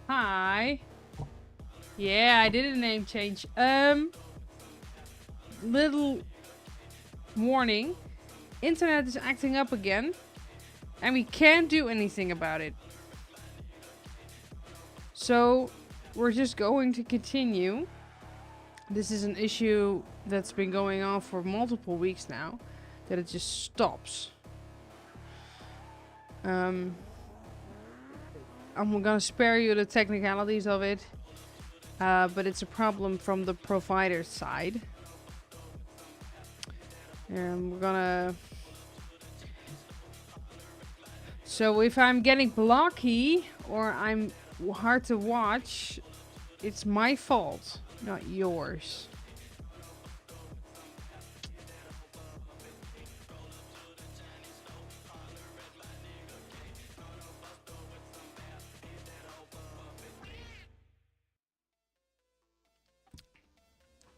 Hi. Yeah, I did a name change. Little warning. Internet is acting up again. And we can't do anything about it. So, we're just going to continue. This is an issue that's been going on for multiple weeks now. That it just stops. I'm gonna spare you the technicalities of it. But it's a problem from the provider side. And we're gonna... So if I'm getting blocky or I'm hard to watch, it's my fault, not yours.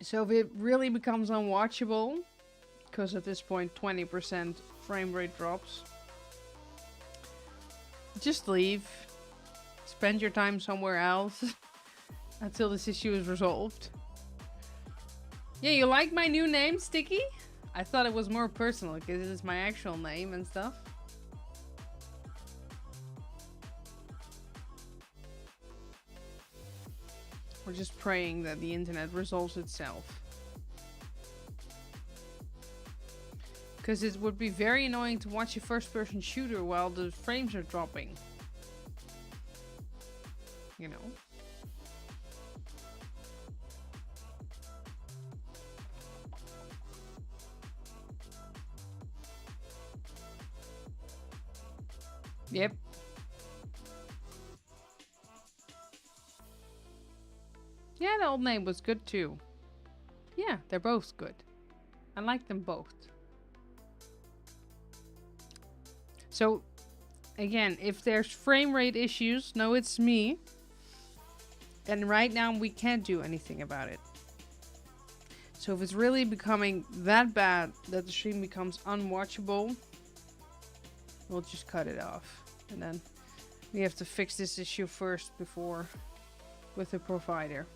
So if it really becomes unwatchable, because at this point 20% frame rate drops, just leave. Spend your time somewhere else until this issue is resolved. Yeah, you like my new name, Sticky? I thought it was more personal because it's my actual name and stuff. We're just praying that the internet resolves itself. Because it would be very annoying to watch a first-person shooter while the frames are dropping. You know? Yep. Yeah, the old name was good too. Yeah, they're both good. I like them both. So, again, if there's frame rate issues, no, it's me. And right now we can't do anything about it. So if it's really becoming that bad that the stream becomes unwatchable, we'll just cut it off. And then we have to fix this issue first before with the provider.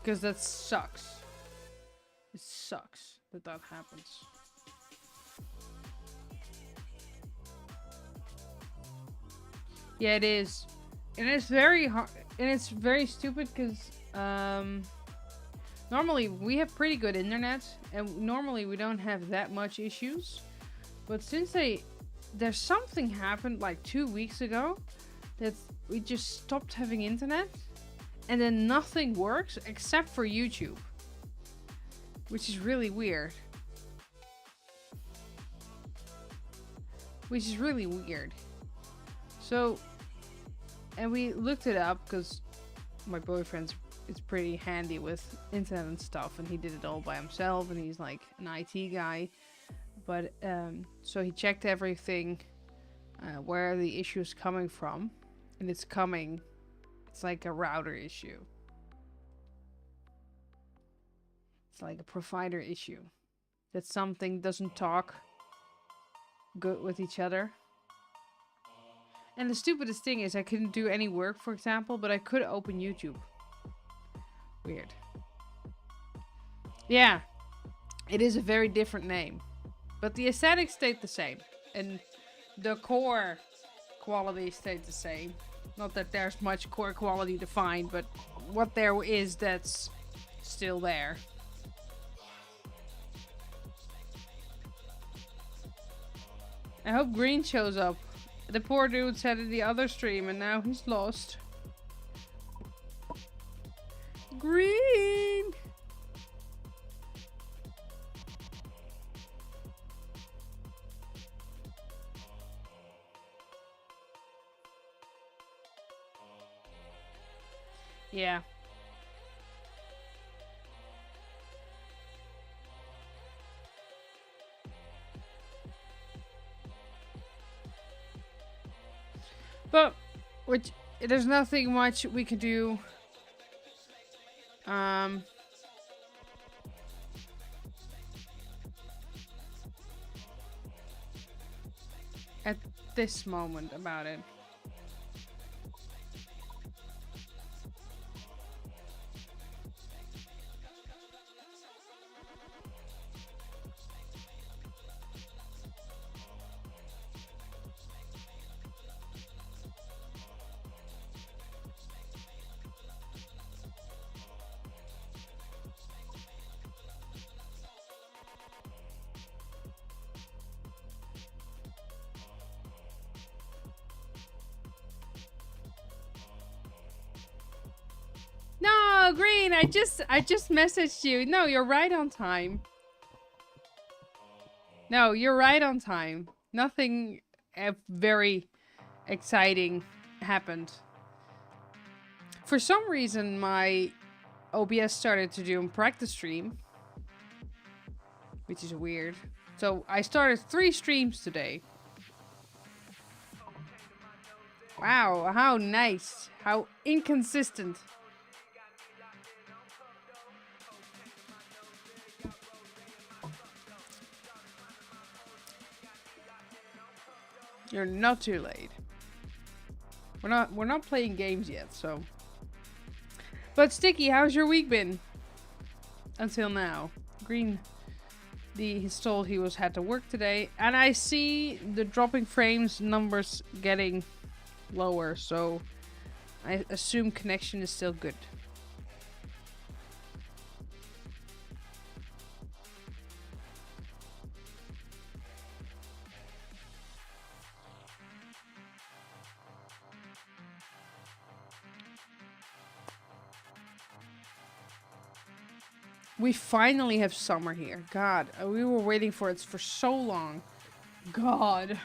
Because that sucks. It sucks that that happens. Yeah, it is. And it's very hard. And it's very stupid because normally we have pretty good internet. And normally we don't have that much issues. But since there's something happened like 2 weeks ago that we just stopped having internet. And then nothing works except for YouTube. Which is really weird. Which is really weird. So, and we looked it up because my boyfriend is pretty handy with internet and stuff. And he did it all by himself. And he's like an IT guy. But, so he checked everything. Where the issue is coming from. And it's coming... It's like a router issue. It's like a provider issue. That something doesn't talk good with each other. And the stupidest thing is I couldn't do any work, for example, but I could open YouTube. Weird. Yeah. It is a very different name. But the aesthetic stayed the same. And the core quality stayed the same. Not that there's much core quality to find, but what there is, that's still there. I hope Green shows up. The poor dude said in the other stream and now he's lost. Green! Yeah. But, there's nothing much we can do. at this moment about it. No, Green, I just messaged you. No, you're right on time. No, you're right on time. Nothing very exciting happened. For some reason, my OBS started to do a practice stream, which is weird. So I started 3 streams today. Wow, how nice. How inconsistent. You're not too late. We're not playing games yet, so. But Sticky, how's your week been? Until now. Green he's told he had to work today, and I see the dropping frames numbers getting lower, so I assume connection is still good. We finally have summer here. God, we were waiting for it for so long. God.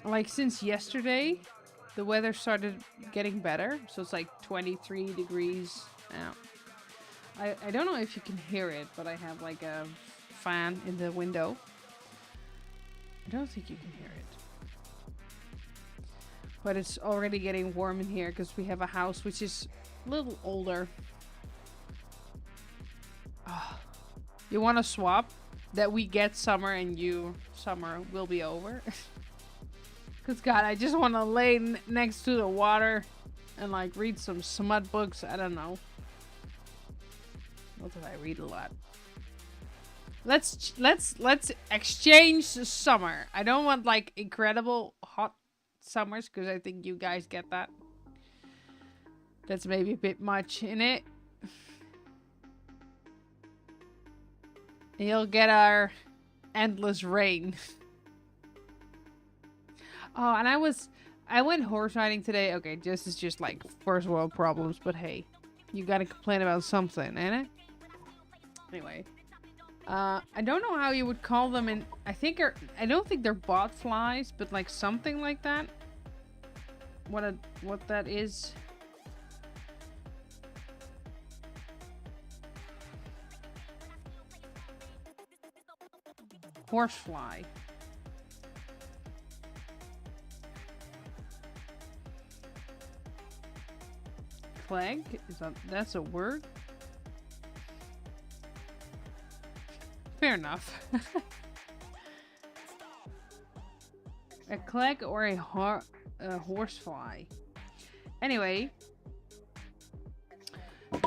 Like, since yesterday, the weather started getting better. So it's like 23 degrees out. I don't know if you can hear it, but I have like a fan in the window. I don't think you can hear it. But it's already getting warm in here because we have a house which is a little older. Oh, you want to swap? That we get summer and summer will be over? Because God, I just want to lay next to the water and like read some smut books. I don't know. Not that I read a lot. Let's exchange the summer. I don't want like incredible hot summers because I think you guys get that. That's maybe a bit much in it. And you'll get our endless rain. Oh, and I went horse riding today. Okay, this is just like first world problems, but hey, you gotta complain about something, ain't it? Anyway, I don't know how you would call them in. I don't think they're bot flies, but like something like that. What that is? Horsefly. Clegg? That's a word? Fair enough. A clegg or a horsefly. Anyway,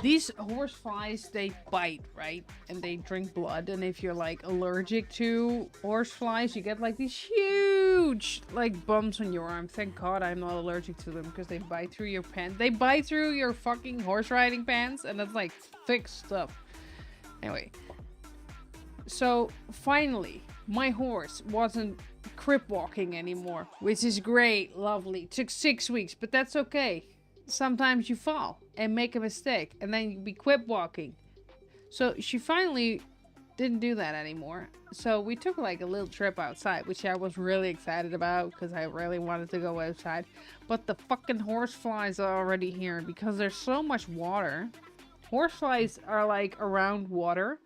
these horseflies, they bite, right? And they drink blood. And if you're like allergic to horseflies, you get like these huge like bumps on your arm. Thank God I'm not allergic to them because they bite through your pants. They bite through your fucking horse riding pants, and that's like thick stuff. Anyway, so finally, my horse wasn't crip walking anymore, which is great, lovely. It took 6 weeks, but that's okay. Sometimes you fall and make a mistake and then you be quip walking. So she finally didn't do that anymore. So we took like a little trip outside, which I was really excited about because I really wanted to go outside. But the fucking horseflies are already here because there's so much water. Horseflies are like around water.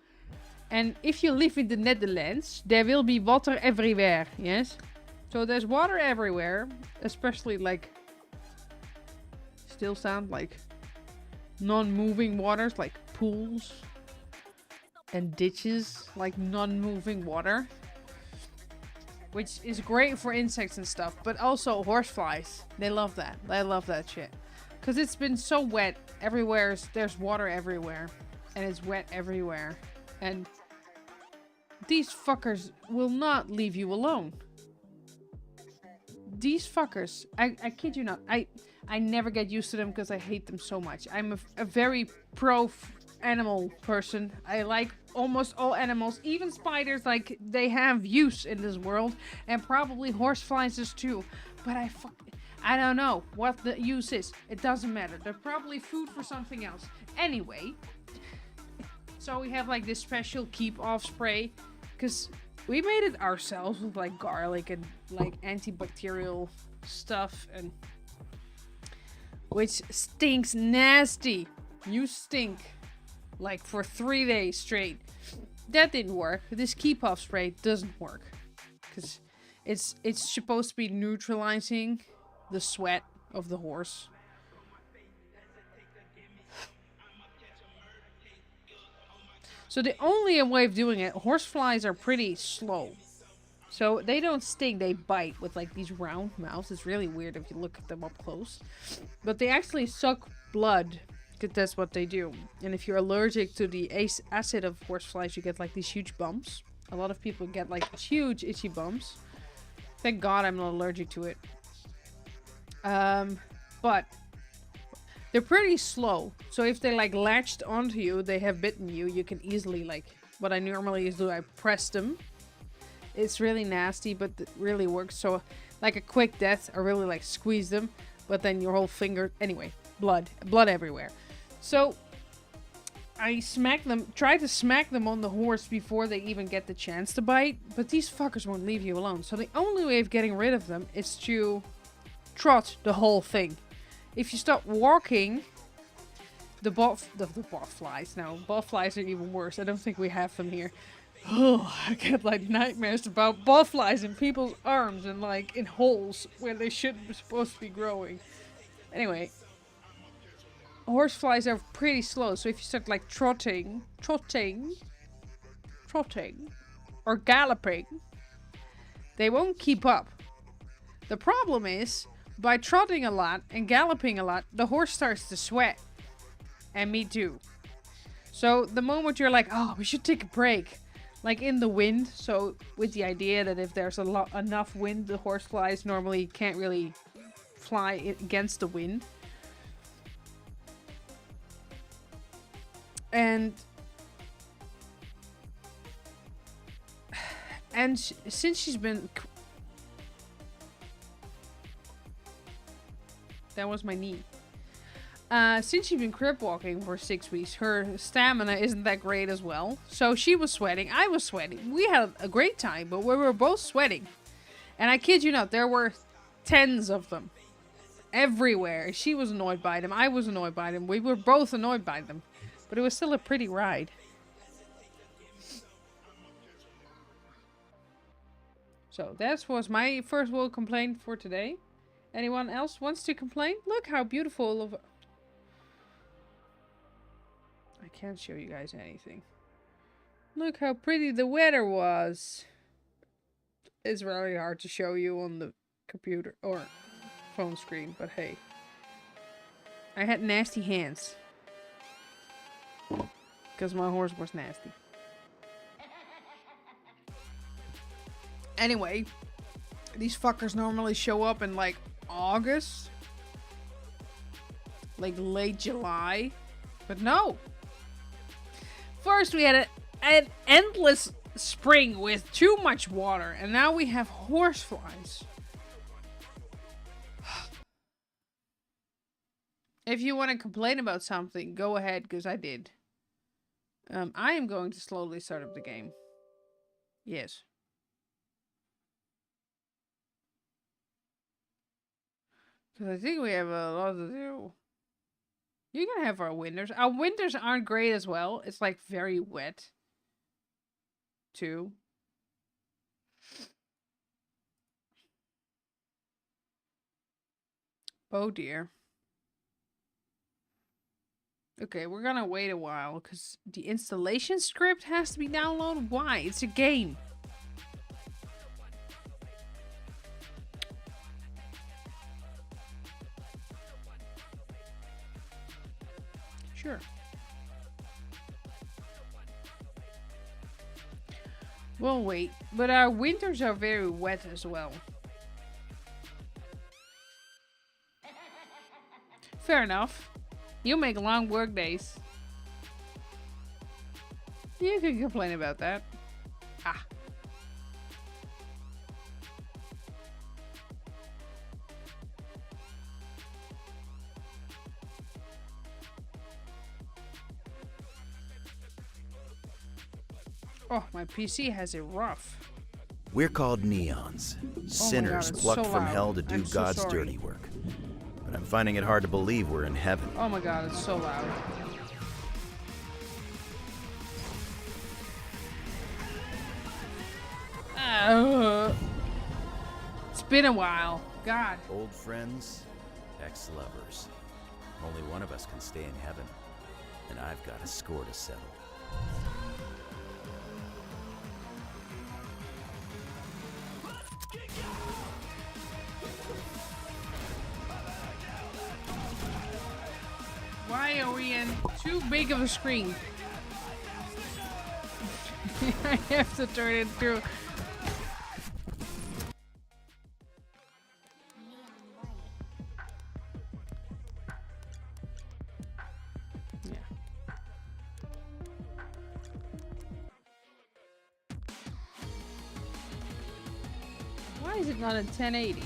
And if you live in the Netherlands, there will be water everywhere, yes? So there's water everywhere, especially like still sound like non-moving waters, like pools and ditches, like non-moving water. which is great for insects and stuff, but also horseflies. They love that. They love that shit. Because it's been so wet everywhere. There's water everywhere. And it's wet everywhere. And these fuckers will not leave you alone. These fuckers, I kid you not, I never get used to them because I hate them so much. I'm a very pro animal person. I like almost all animals, even spiders. Like, they have use in this world, and probably horseflies is too. But I don't know what the use is. It doesn't matter. They're probably food for something else. Anyway, so we have like this special keep off spray, because we made it ourselves with like garlic and like antibacterial stuff, and which stinks nasty. You stink like for 3 days straight. That didn't work. This keep off spray doesn't work because it's supposed to be neutralizing the sweat of the horse. So the only way of doing it, horseflies are pretty slow. So they don't sting, they bite with like these round mouths. It's really weird if you look at them up close. But they actually suck blood, because that's what they do. And if you're allergic to the acid of horseflies, you get like these huge bumps. A lot of people get like huge itchy bumps. Thank God I'm not allergic to it. But they're pretty slow. So if they like latched onto you, they have bitten you, you can easily like, what I normally do, I press them. It's really nasty, but it really works. So like a quick death, I really like squeeze them, but then your whole finger, anyway, blood everywhere. So I try to smack them on the horse before they even get the chance to bite, but these fuckers won't leave you alone. So the only way of getting rid of them is to trot the whole thing. If you stop walking, the botflies. Now, botflies are even worse. I don't think we have them here. Oh, I get like nightmares about botflies in people's arms and like in holes where they shouldn't be supposed to be growing. Anyway, horseflies are pretty slow, so if you start like trotting, or galloping, they won't keep up. The problem is, by trotting a lot and galloping a lot, the horse starts to sweat. And me too. So the moment you're like, oh, we should take a break, like in the wind, so with the idea that if there's enough wind, the horseflies normally can't really fly against the wind. And since she's been... That was my knee. Since she's been crib walking for 6 weeks, her stamina isn't that great as well. So she was sweating, I was sweating. We had a great time, but we were both sweating. And I kid you not, there were tens of them. Everywhere. She was annoyed by them, I was annoyed by them. We were both annoyed by them. But it was still a pretty ride. So that was my first world complaint for today. Anyone else wants to complain? Look how beautiful of... I can't show you guys anything. Look how pretty the weather was. It's very hard to show you on the computer or phone screen, but hey. I had nasty hands. Because my horse was nasty. Anyway, these fuckers normally show up in like August. Like late July. But no. First we had an endless spring with too much water. And now we have horseflies. If you want to complain about something, go ahead, because I did. I am going to slowly start up the game. Yes. Because I think we have a lot to do. You can have our winters. Our winters aren't great as well. It's like very wet. Too. Oh dear. Okay, we're gonna wait a while because the installation script has to be downloaded. Why? It's a game. Sure. We'll wait. But our winters are very wet as well. Fair enough. You make long work days. You can complain about that. Ah. Oh, my PC has it rough. We're called neons. Sinners it's plucked so from loud. hell to do I'm so God's sorry. dirty work. But I'm finding it hard to believe we're in heaven. Oh my god, it's so loud. It's been a while. God. Old friends, ex-lovers. Only one of us can stay in heaven. And I've got a score to settle. Why are we in too big of a screen? I have to turn it through. Yeah. Why is it not a 1080?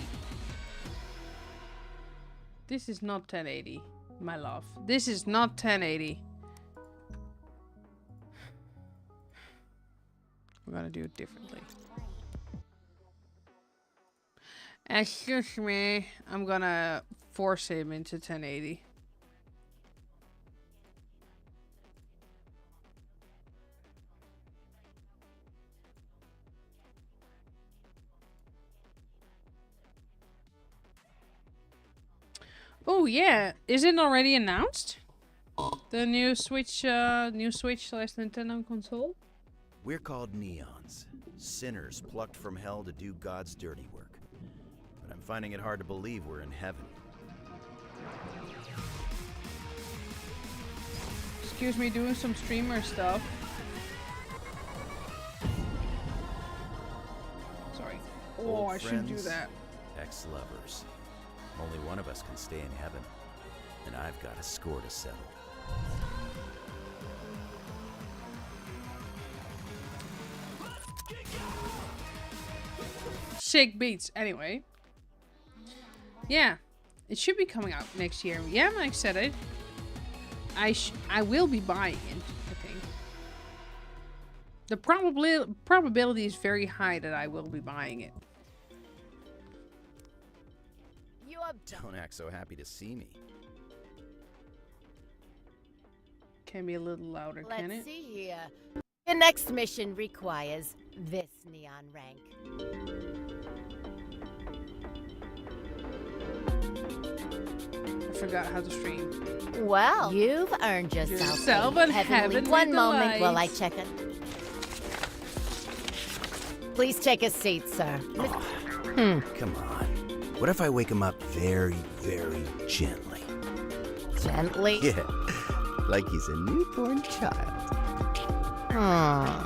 This is not 1080. My love. This is not 1080. We're gonna do it differently. Excuse me. I'm gonna force him into 1080. Oh yeah, is it already announced? The new Switch /Nintendo console? We're called neons. Sinners plucked from hell to do God's dirty work. But I'm finding it hard to believe we're in heaven. Excuse me, doing some streamer stuff. Sorry. Oh, Old I shouldn't do friends, that. Ex-lovers. Only one of us can stay in heaven. And I've got a score to settle. Shake beats. Anyway. Yeah. It should be coming out next year. Yeah, Mike said it. I will be buying it, I think. The probability is very high that I will be buying it. Don't act so happy to see me. Can be a little louder, can it? Let's see here. The next mission requires this neon rank. I forgot how to stream. Well, you've earned yourself a heavenly. One moment while I check it. Please take a seat, sir. Come on. What if I wake him up very, very gently? Gently? Yeah, like he's a newborn child. Aww.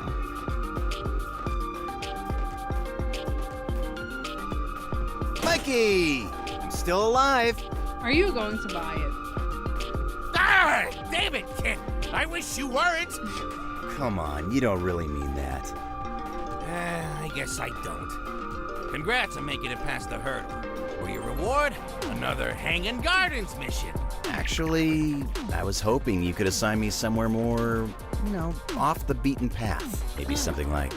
Mikey! I'm still alive. Are you going to buy it? Ah, damn it, kid! I wish you weren't. Come on, you don't really mean that. I guess I don't. Congrats on making it past the hurdle. For your reward, another Hanging Gardens mission. Actually, I was hoping you could assign me somewhere more, off the beaten path. Maybe something like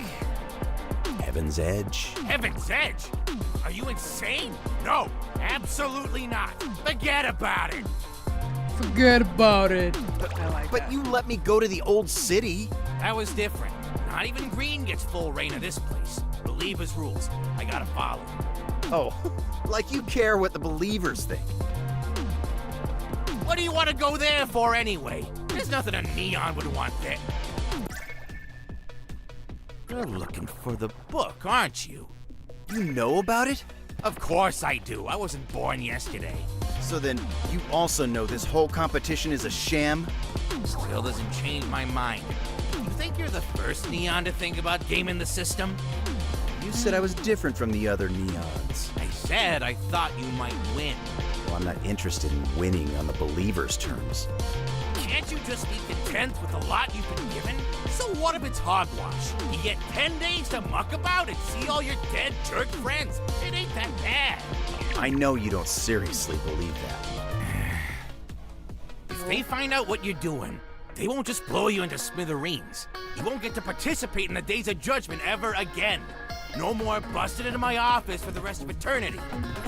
Heaven's Edge. Heaven's Edge? Are you insane? No, absolutely not. Forget about it. Forget about it. I like But that. you let me go to the old city. That was different. Not even Green gets full reign of this place. Believers rules. I gotta follow. Oh, like you care what the believers think. What do you want to go there for anyway? There's nothing a neon would want there. You're looking for the book, aren't you? You know about it? Of course I do. I wasn't born yesterday. So then, you also know this whole competition is a sham? Still doesn't change my mind. You think you're the first Neon to think about gaming the system? You said I was different from the other Neons. I said I thought you might win. Well, I'm not interested in winning on the believers' terms. Can't you just be content with the lot you've been given? So what if it's hogwash? You get 10 days to muck about and see all your dead jerk friends. It ain't that bad. I know you don't seriously believe that. If they find out what you're doing, they won't just blow you into smithereens. You won't get to participate in the Days of Judgment ever again. No more busted into my office for the rest of eternity.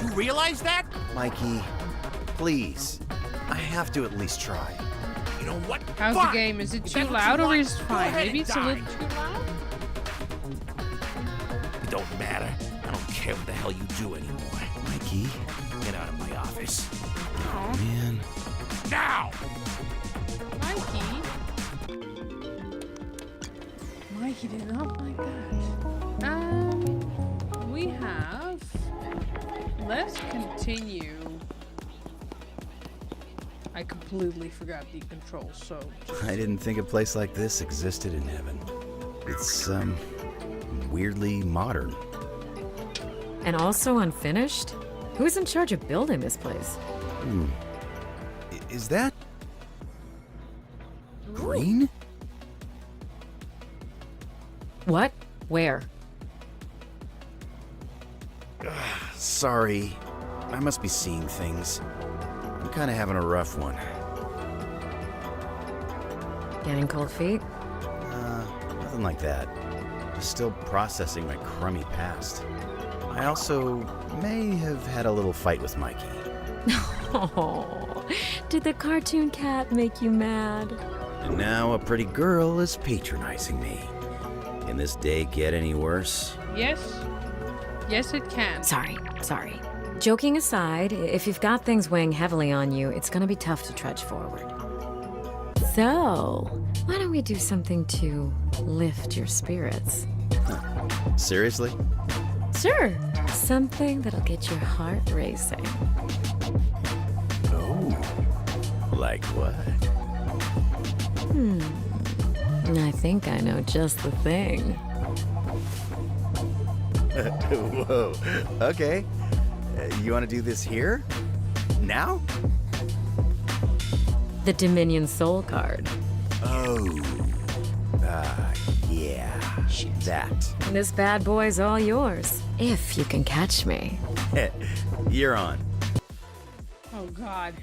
You realize that? Mikey, please. I have to at least try. You know what? How's Fine. the game? Is it If too that's what loud you or want, is it go fine? ahead Maybe and it's a little die. too loud? It don't matter. I don't care what the hell you do anymore. Mikey? Get out of my office. Aw, Man. Now! Mikey. Mikey did not like that. We have... Let's continue. I completely forgot the controls, so... I didn't think a place like this existed in heaven. It's, weirdly modern. And also unfinished? Who's in charge of building this place? Is that... green? What? Where? Sorry. I must be seeing things. I'm kind of having a rough one. Getting cold feet? Nothing like that. Just still processing my crummy past. I also may have had a little fight with Mikey. Oh, did the cartoon cat make you mad? And now a pretty girl is patronizing me. Can this day get any worse? Yes. Yes, it can. Sorry. Joking aside, if you've got things weighing heavily on you, it's gonna be tough to trudge forward. So, why don't we do something to lift your spirits? Seriously? Sure, something that'll get your heart racing. Oh. Like what? I think I know just the thing. Whoa. Okay. You want to do this here? Now? The Dominion Soul card. Oh. Yeah. That. This bad boy's all yours, if you can catch me. You're on. Oh, God.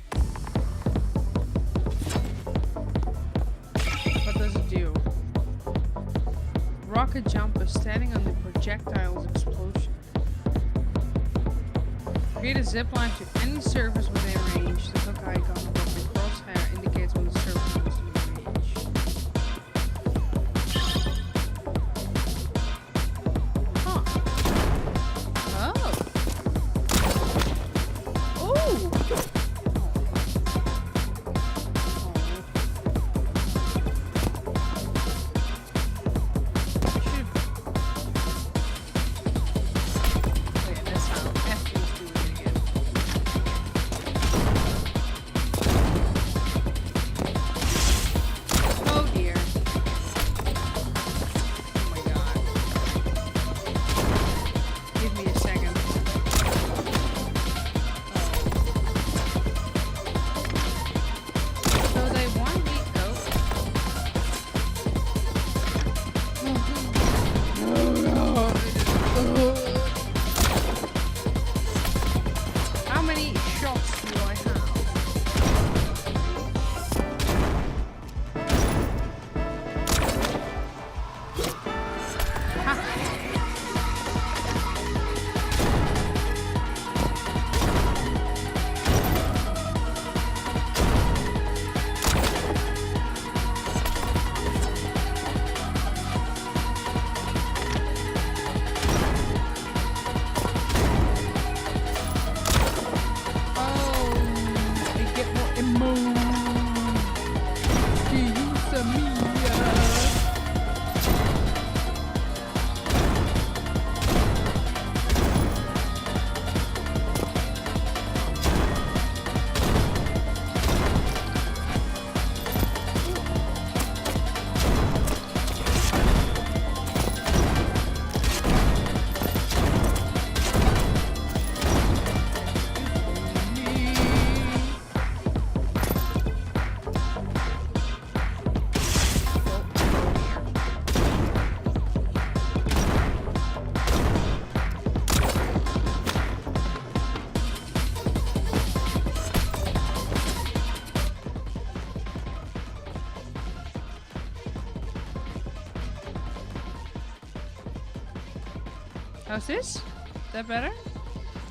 What does it do? Rocket jumper standing on the projectile's explosion. Create a zipline to any surface within range. The hook icon above the crosshair indicates when the surface is within range. Huh. Oh. Ooh. How many shots do I have? How's this? Is that better?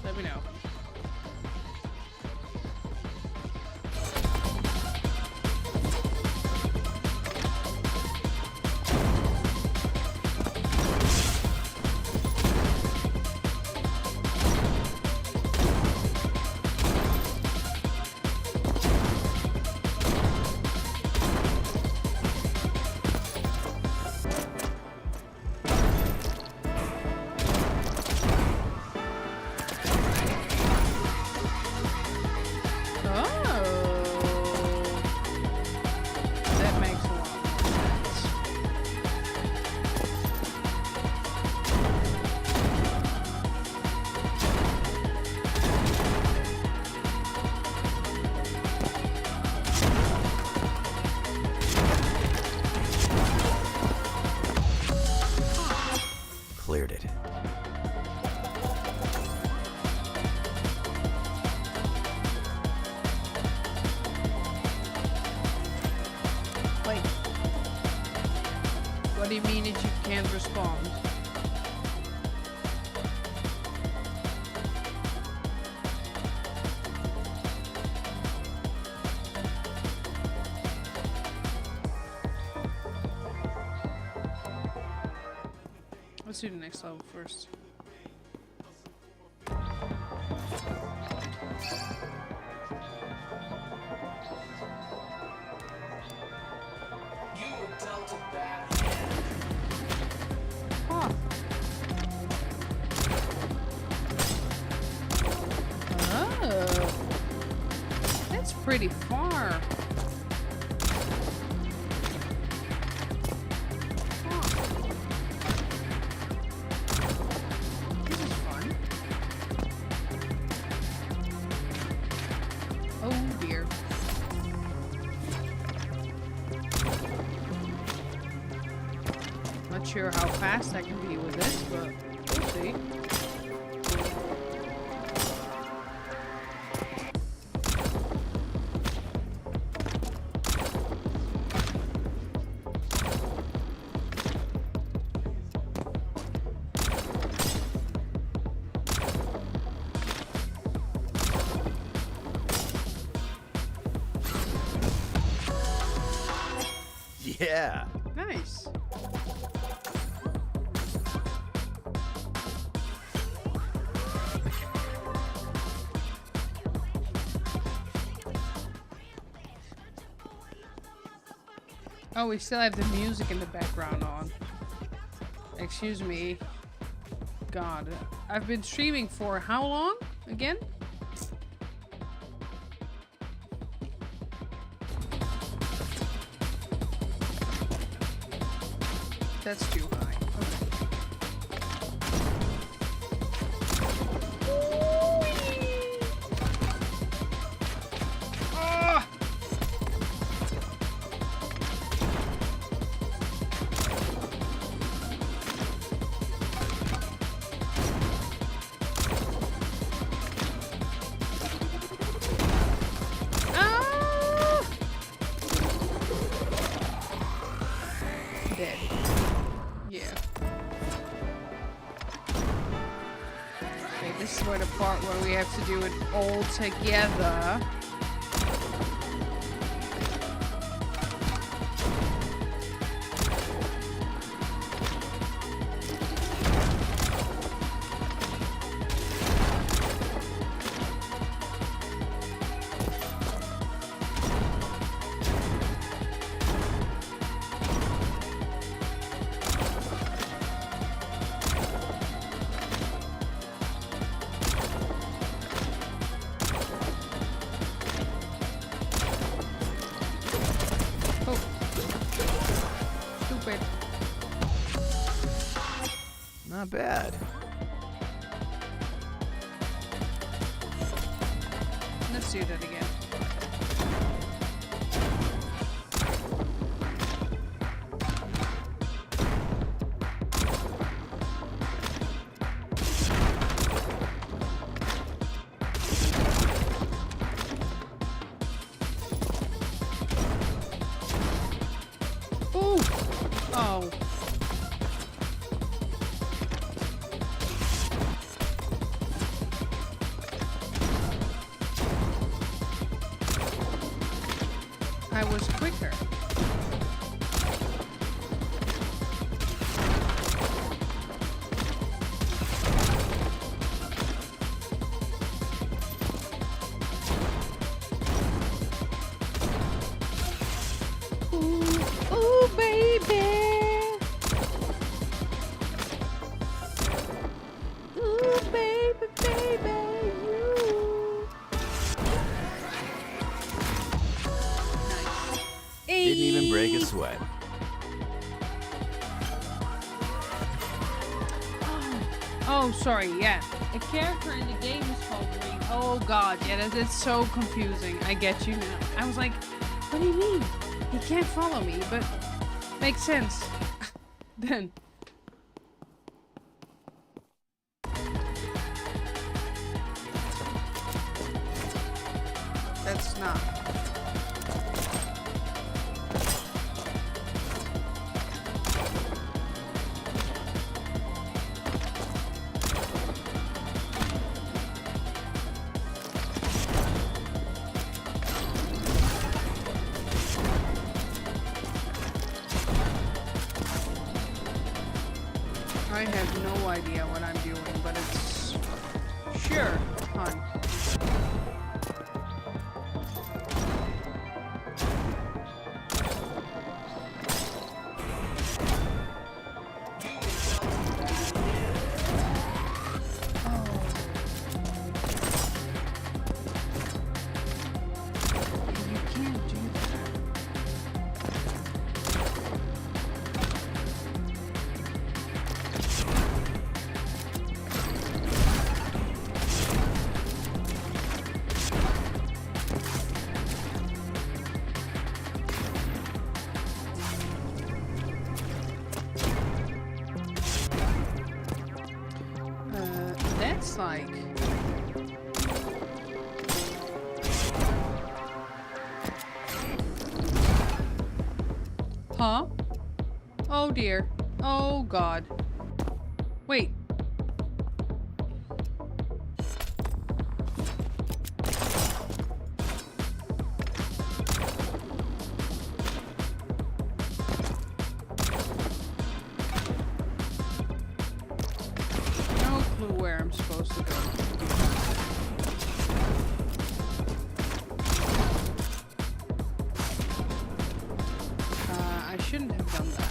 Let me know. Cleared it. Wait. What do you mean that you can't respond? Let's do the next level first. Huh. Oh. That's pretty far. Not sure how fast I can be with this, but we'll see. Yeah. Nice. Oh, we still have the music in the background on. Excuse me. God. I've been streaming for how long? Again? That's too high. This is where the part where we have to do it all together. Not bad. Let's do that again. Ooh! Oh. I was quicker. Ooh, baby. Ooh, baby, baby, you. Didn't even break a sweat. Oh, sorry, yeah. A character in the game is called Green. Oh god, yeah, that's so confusing. I get you now. I was like, what do you mean? He can't follow me, but makes sense. Then. That's not. I have no idea what I'm doing, but it's sure fun. You can't do that. That's like... Huh? Oh dear. Oh god. Wait. No clue where I'm supposed to go. I shouldn't have done that.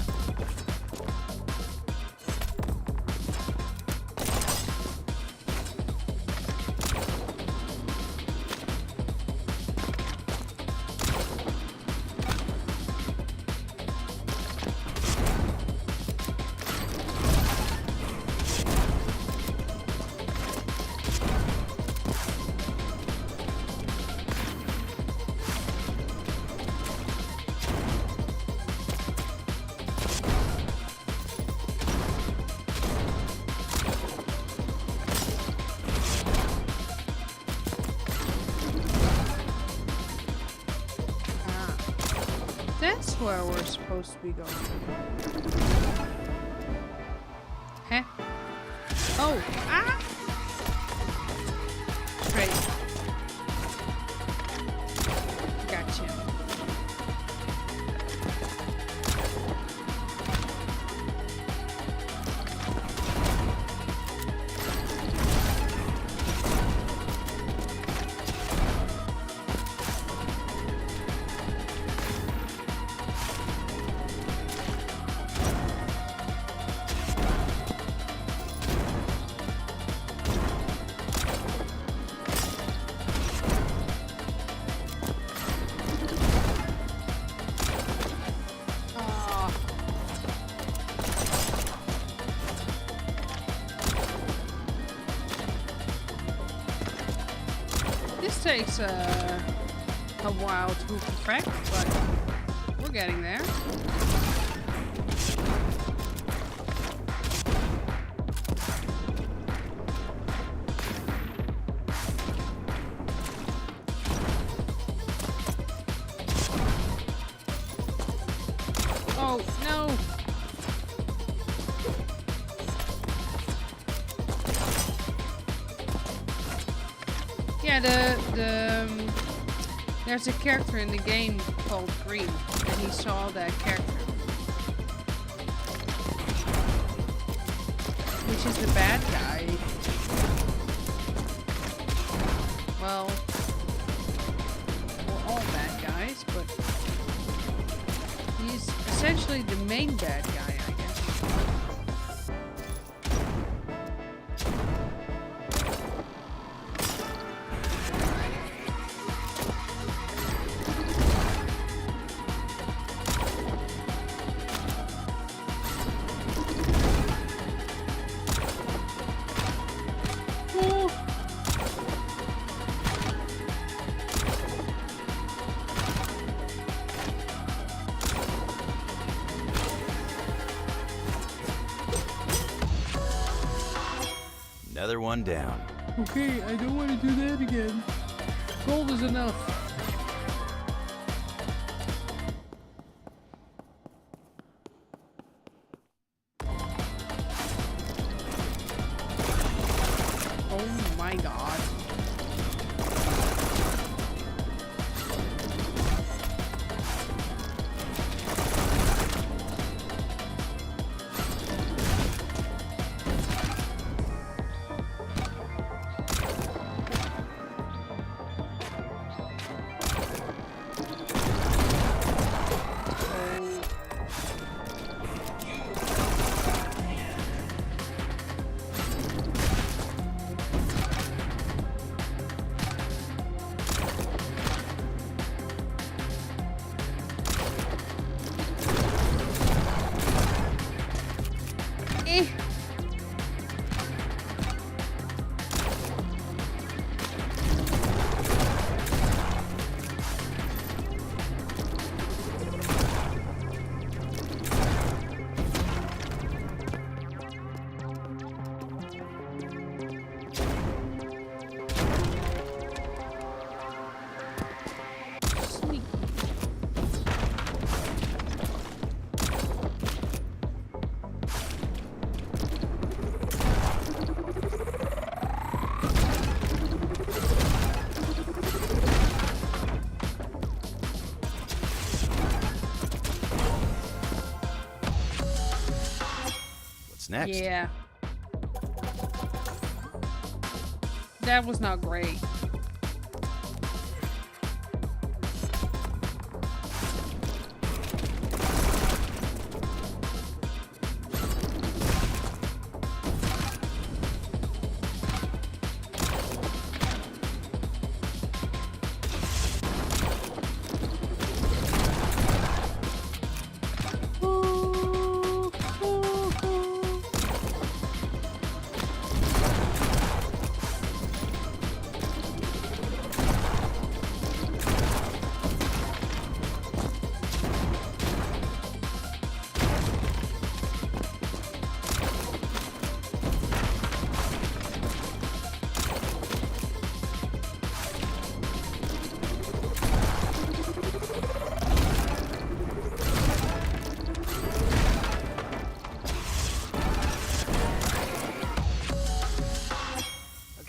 That's where we're supposed to be going. Huh? Oh! Ah! Straight. Gotcha. This takes a while to perfect, but we're getting there. Oh, no! Yeah, There's a character in the game called Green, and he saw that character. Which is the bad guy. Well, we're all bad guys, but he's essentially the main bad guy, I guess. Another one down. Okay, I don't want to do that again. Gold is enough. Oh my god. Next. Yeah. That was not great.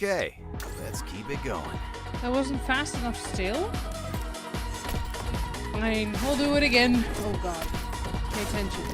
Okay, let's keep it going. That wasn't fast enough still. I mean, we'll do it again. Oh god. Pay attention.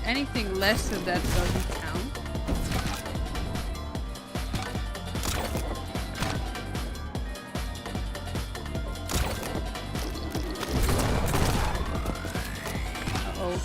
Anything less than that doesn't count. Uh-oh.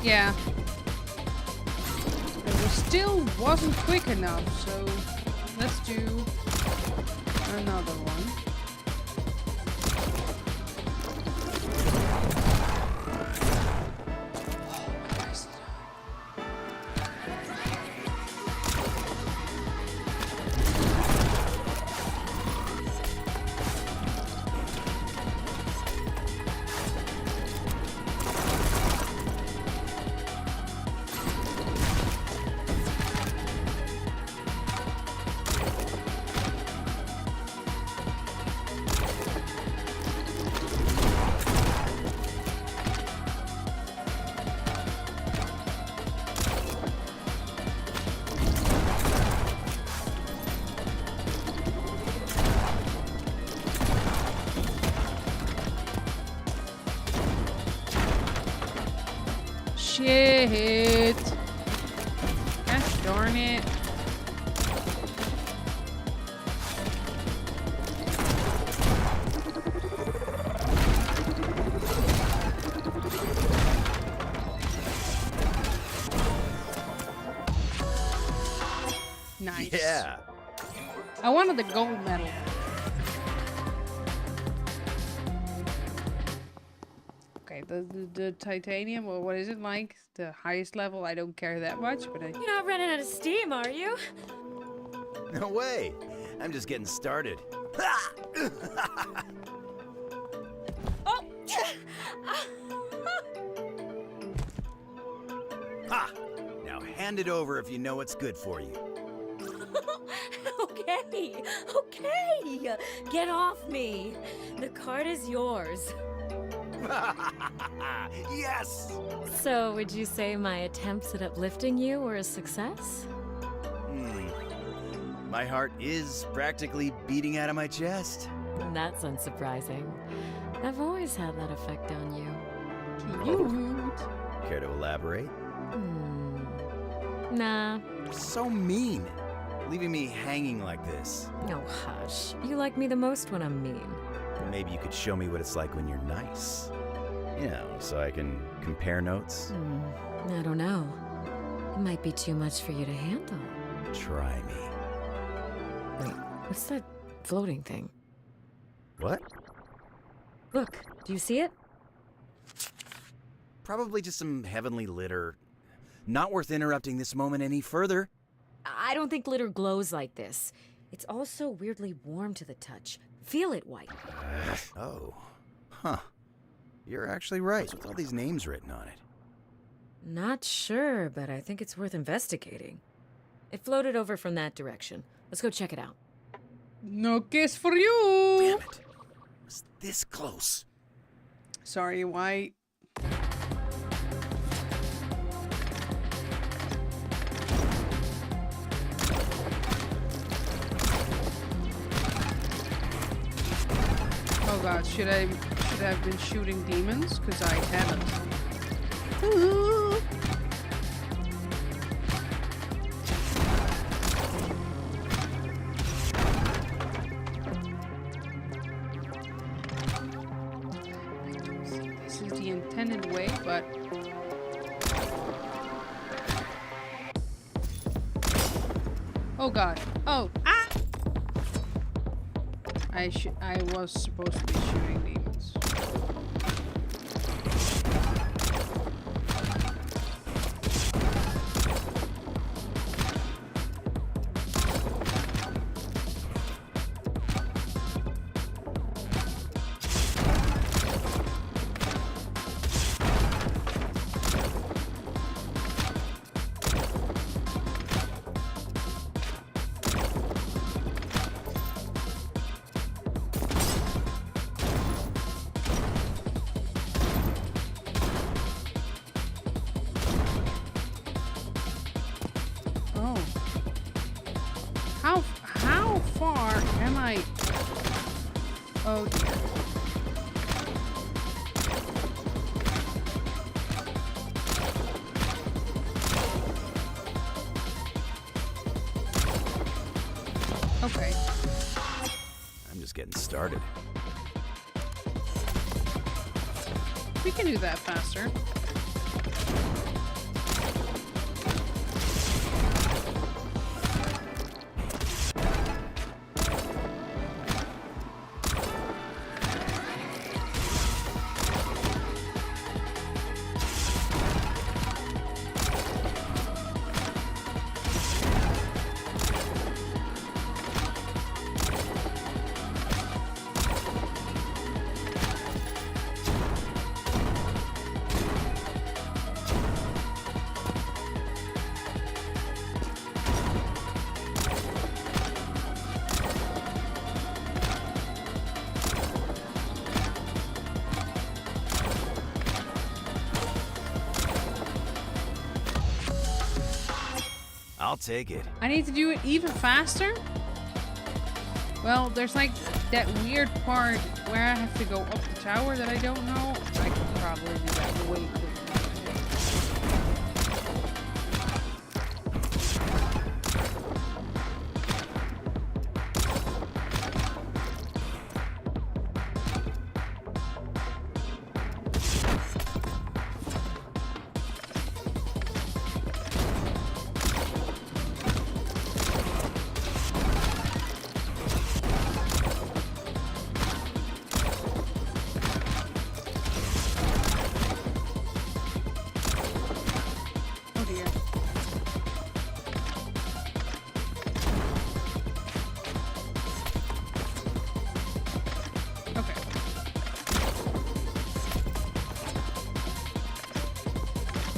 Yeah. It still wasn't quick enough, so let's do another one. Shit. Gosh darn it. Nice. Yeah. I wanted the gold medal. Okay, the titanium, or what is it like? The highest level, I don't care that much, but You're not running out of steam, are you? No way. I'm just getting started. Oh! Ha! Now hand it over if you know what's good for you. Okay, okay. Get off me. The card is yours. Yes! So, would you say my attempts at uplifting you were a success? My heart is practically beating out of my chest. That's unsurprising. I've always had that effect on you. cute. Care to elaborate? Nah. So mean. Leaving me hanging like this. No, hush. You like me the most when I'm mean. Maybe you could show me what it's like when you're nice. You know, so I can compare notes. I don't know. It might be too much for you to handle. Try me. Wait, what's that floating thing? What? Look, do you see it? Probably just some heavenly litter. Not worth interrupting this moment any further. I don't think glitter glows like this. It's also weirdly warm to the touch. Feel it, White. Oh. Huh. You're actually right, with all these names written on it. Not sure, but I think it's worth investigating. It floated over from that direction. Let's go check it out. No kiss for you. Damn it. It was this close. Sorry, White. Oh god, should I have been shooting demons? Because I haven't. Ooh. This is the intended way, but oh god. Oh, ah! I was supposed to be shooting demons. How far am I? Oh dear. Okay. I'm just getting started. We can do that faster. I'll take it. I need to do it even faster? Well, there's like that weird part where I have to go up the tower that I don't know. I could probably do that way quicker.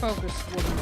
Focus, woman.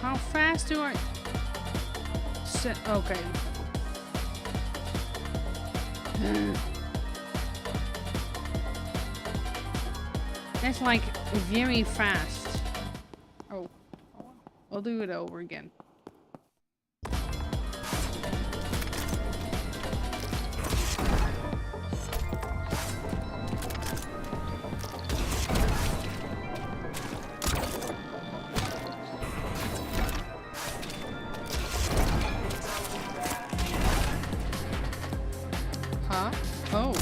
How fast do I set? Okay. That's like very fast. Oh, I'll do it over again. Huh? Oh.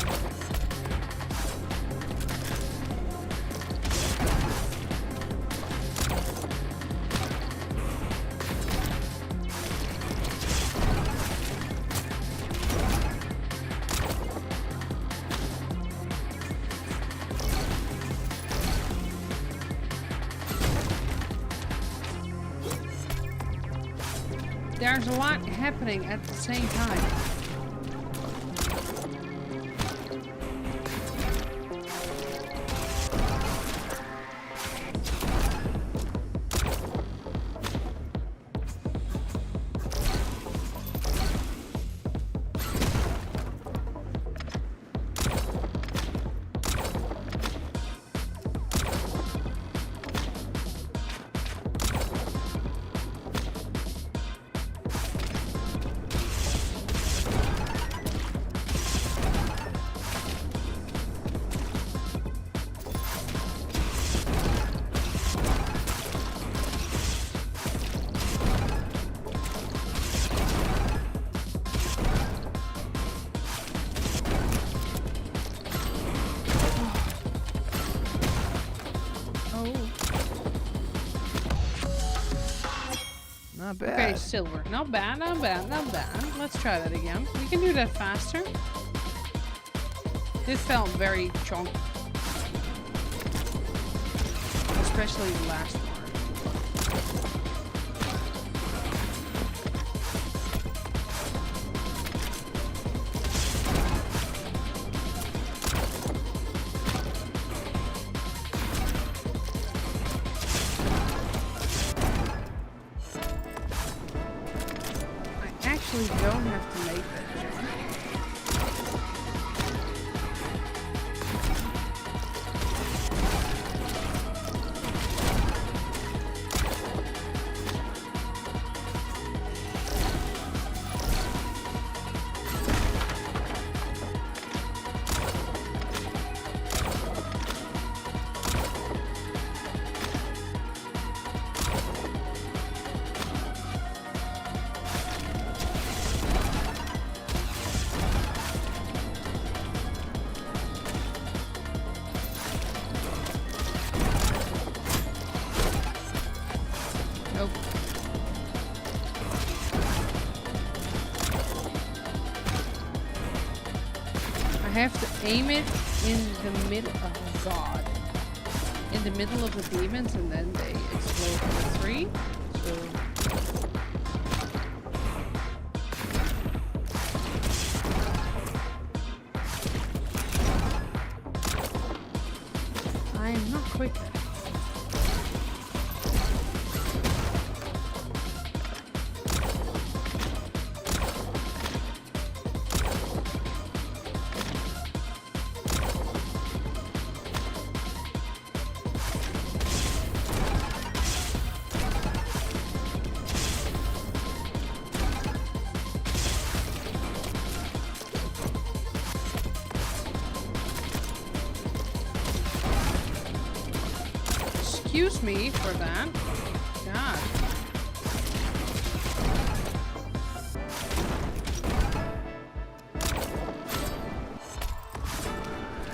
There's a lot happening at the same time. Not bad. Okay, silver. Not bad, not bad, not bad. Let's try that again. We can do that faster. This felt very chunky. Especially the last part. You don't have to make that jump. have to aim it in the middle. Oh god. In the middle of the demons, and then they explode for 3. So. I am not quick at it. Excuse me for that. God.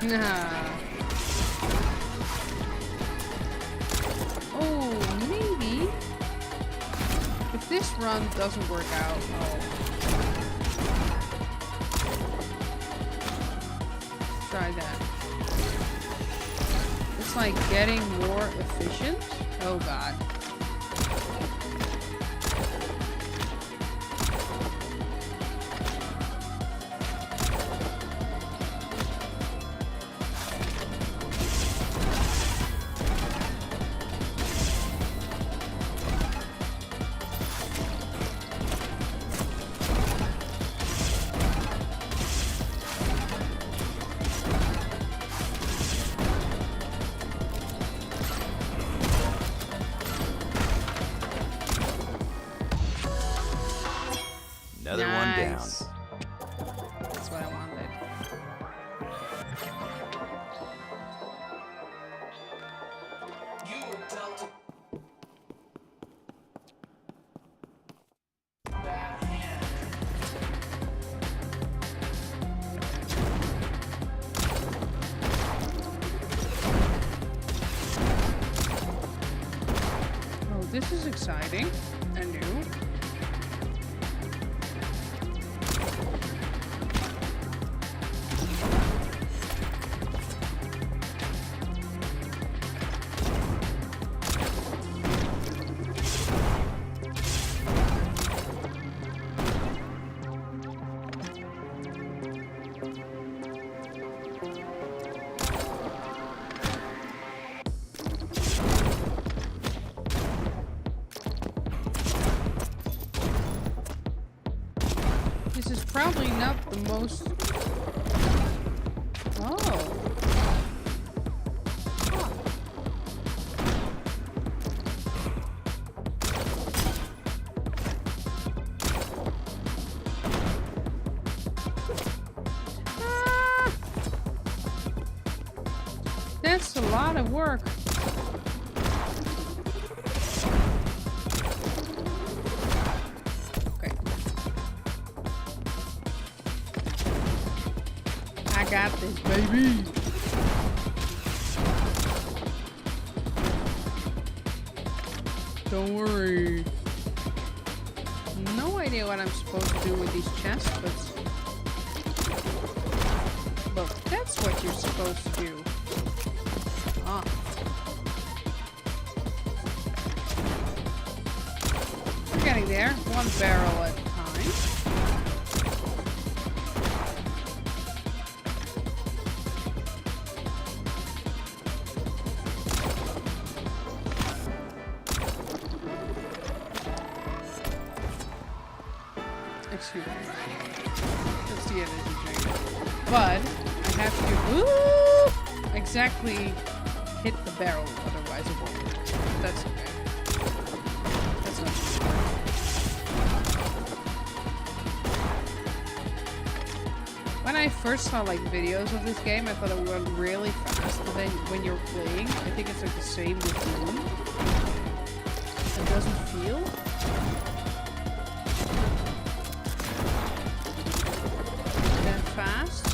Nah. Oh, maybe. If this run doesn't work out, try that. It's like getting more efficient. Oh god. Another one down. Nice. That's what I wanted. Oh, this is exciting and new. This is probably not the most... Oh. Huh. Ah. That's a lot of work. I got this, baby. Don't worry. No idea what I'm supposed to do with these chests, but look, that's what you're supposed to do. Ah. We're getting there. One barrel at a time. Excuse me. That's the energy drink. But I have to exactly hit the barrel, otherwise it won't. That's okay. That's not too bad. When I first saw like videos of this game, I thought it went really fast, but then when you're playing, I think it's like the same with Doom. It doesn't feel fast.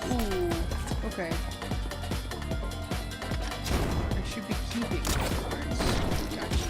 Ooh, okay. keeping cards. Gotcha.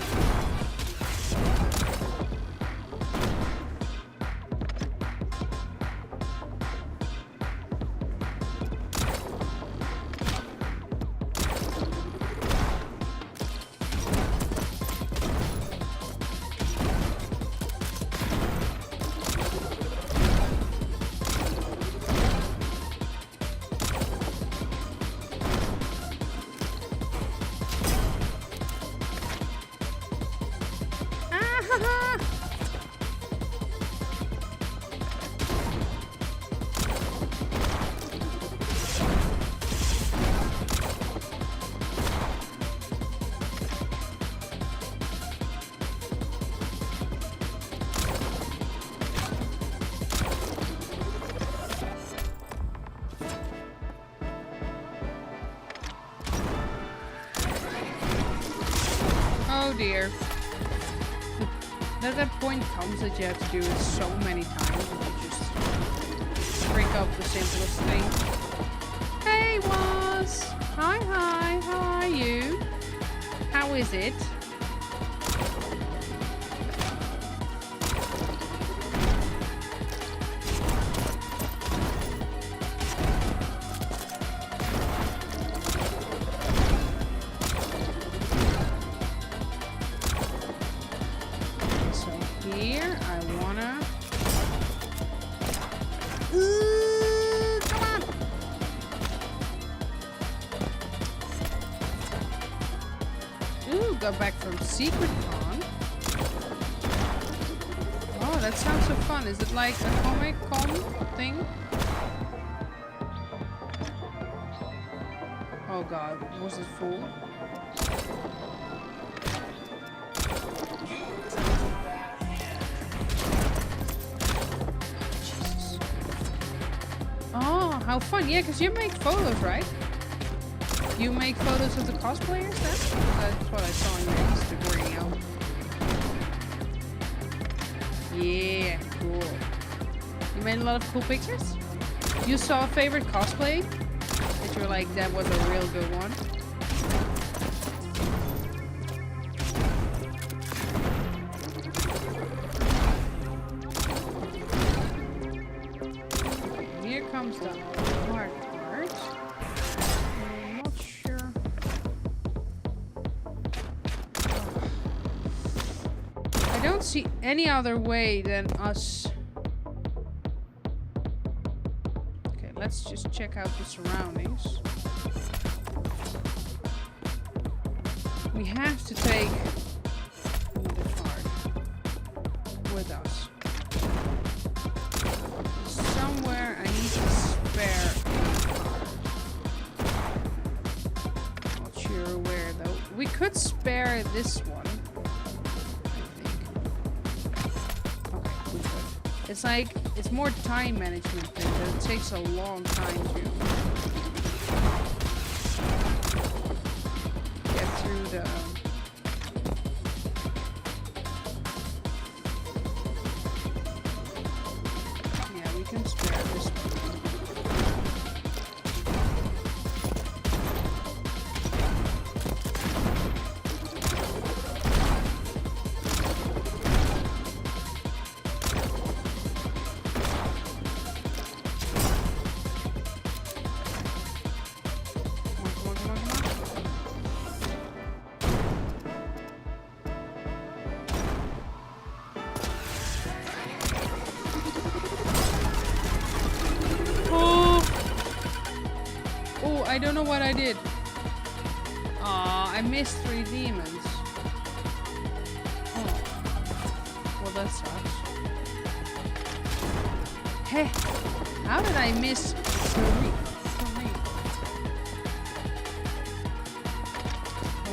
Oh dear. That point comes that you have to do it so many times and you just break up the simplest thing. Hey Was! Hi, how are you? How is it? Back from Secret Con. Oh, that sounds so fun. Is it like a comic con thing? Oh god, was it full? Jesus. Oh, how fun. Yeah, because you make photos, right? You make photos of the cosplayers then? That's what I saw on your Instagram. Yeah, cool. You made a lot of cool pictures? You saw a favorite cosplay? That you were like, that was a real good one? Here comes the hard part. I don't see any other way than us. Okay, let's just check out the surroundings. We have to take the card with us. Somewhere I need to spare a card. Not sure where though. We could spare this one. It's like, it's more time management thing, but it takes a long time to get through the... Yeah, we can spare this one. I don't know what I did. Aw, I missed 3 demons. Oh. Well, that sucks. Hey, how did I miss 3?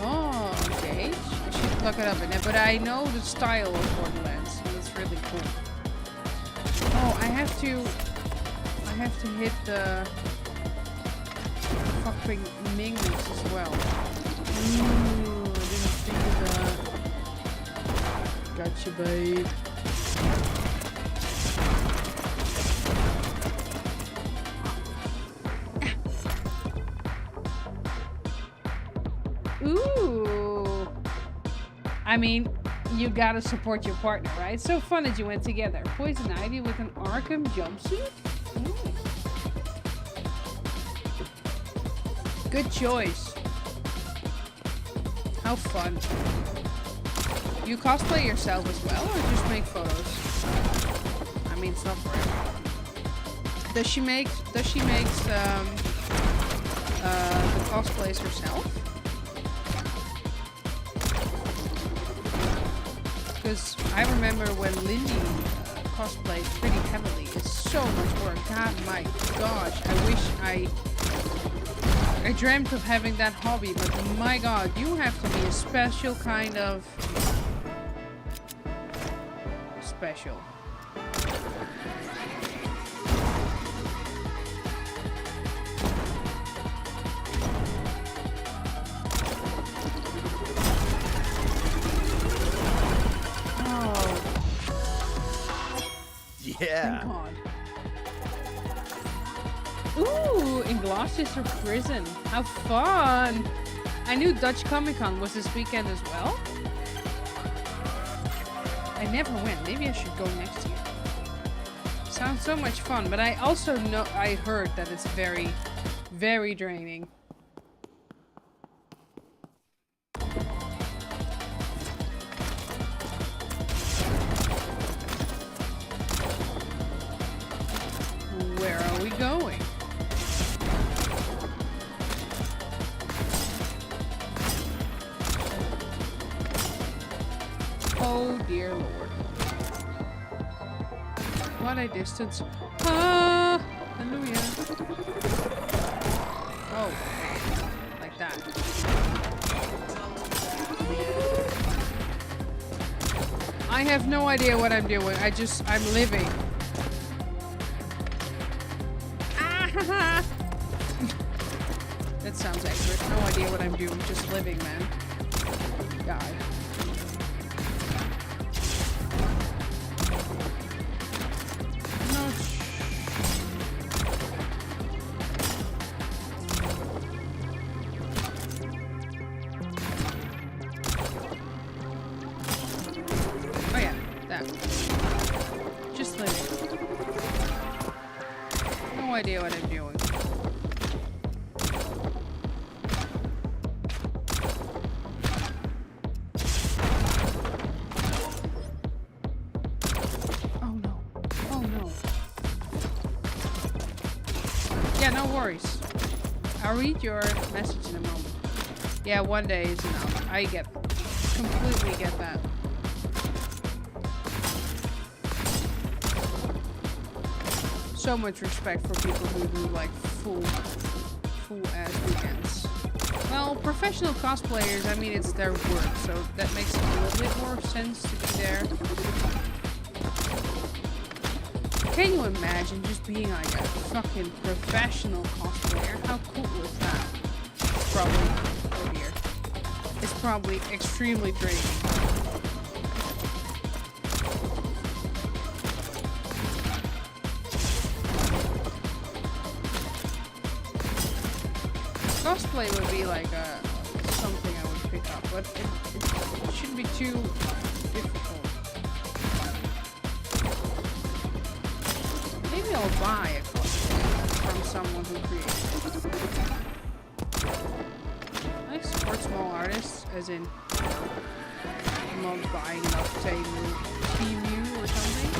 Oh, okay. I should look it up in it, but I know the style of Borderlands, so that's really cool. Oh, I have to hit the fucking magnets as well. Ooh, I didn't think of that. Gotcha, babe. Ooh, I mean, you gotta support your partner, right? So fun that you went together. Poison Ivy with an Arkham jumpsuit? Good choice. How fun. You cosplay yourself as well, or just make photos? I mean, it's not for everyone. Does she make the cosplays herself? Because I remember when Lindy cosplayed pretty heavily. It's so much work. God, my gosh. I wish I dreamt of having that hobby, but my god, you have to be a special kind of special. Yeah. Thank God. Ooh, in Gloucester Prison. How fun! I knew Dutch Comic Con was this weekend as well. I never went. Maybe I should go next year. Sounds so much fun, but I also know I heard that it's very, very draining. Where are we going? Oh dear Lord. What a distance. Ah, hallelujah. Oh, like that. I have no idea what I'm doing. I'm living. That sounds accurate. No idea what I'm doing. Just living, man. God. No. Oh yeah, that. Just living. No idea what I'm doing. Worries. I'll read your message in a moment. Yeah, one day is enough. I completely get that. So much respect for people who do like full ass weekends. Well, professional cosplayers, I mean, it's their work, so that makes a little bit more sense to be there. Can you imagine just being like a fucking professional cosplayer? How cool is that? It's probably, oh dear. It's probably extremely draining. Cosplay would be like something I would pick up, but it shouldn't be too difficult. Maybe I'll buy a cosplay from someone who creates it. I support small artists, as in I'm not buying enough Temu or something.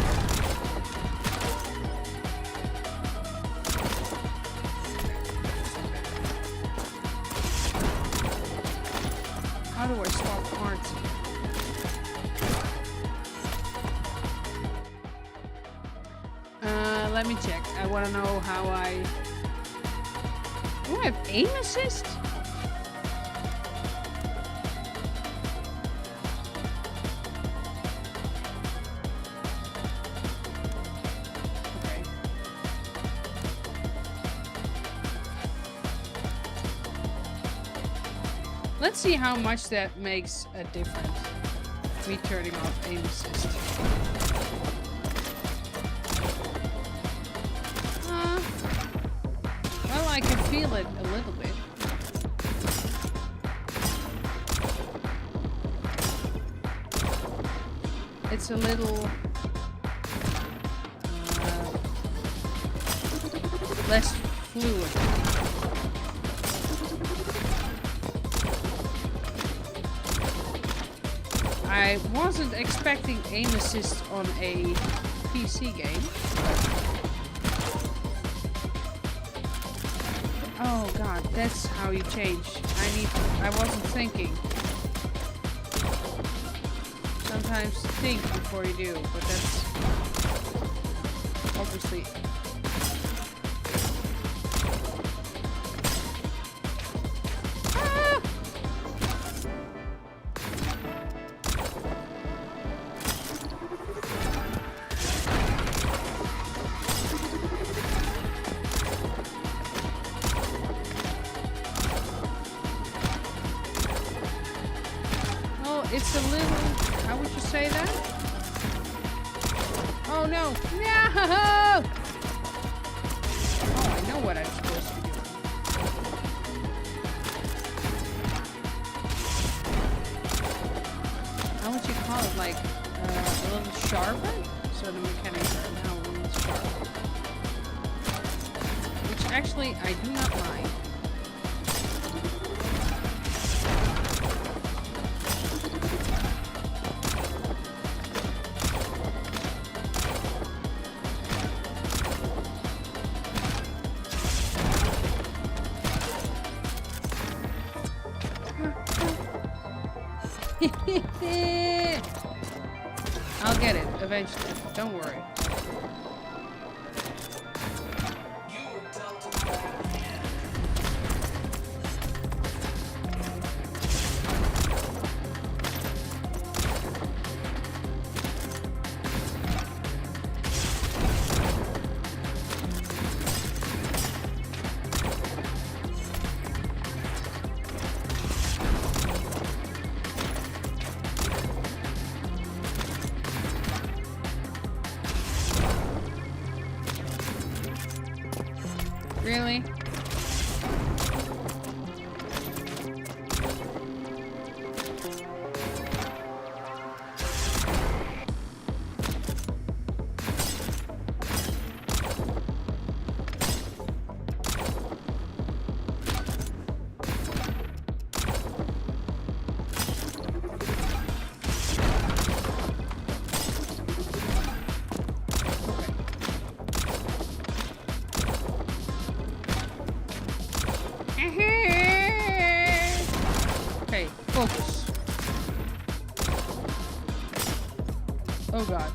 How do I swap parts? Let me check. I want to know how I... Do I have aim assist? Okay. Let's see how much that makes a difference. Me turning off aim assist. Well, I can feel it a little bit. it's a little less fluid. I wasn't expecting aim assist on a PC game. Oh god, that's how you change. I wasn't thinking. Sometimes think before you do, but that's obviously. Ah! It's a little, how would you say that? Oh no, no! Oh, I know what I'm supposed to be doing. How would you call it? Like, a little sharper? So the mechanics are now a little sharper. Which actually, I do not mind. I'll get it eventually. Don't worry. Really? Okay, focus. Oh god.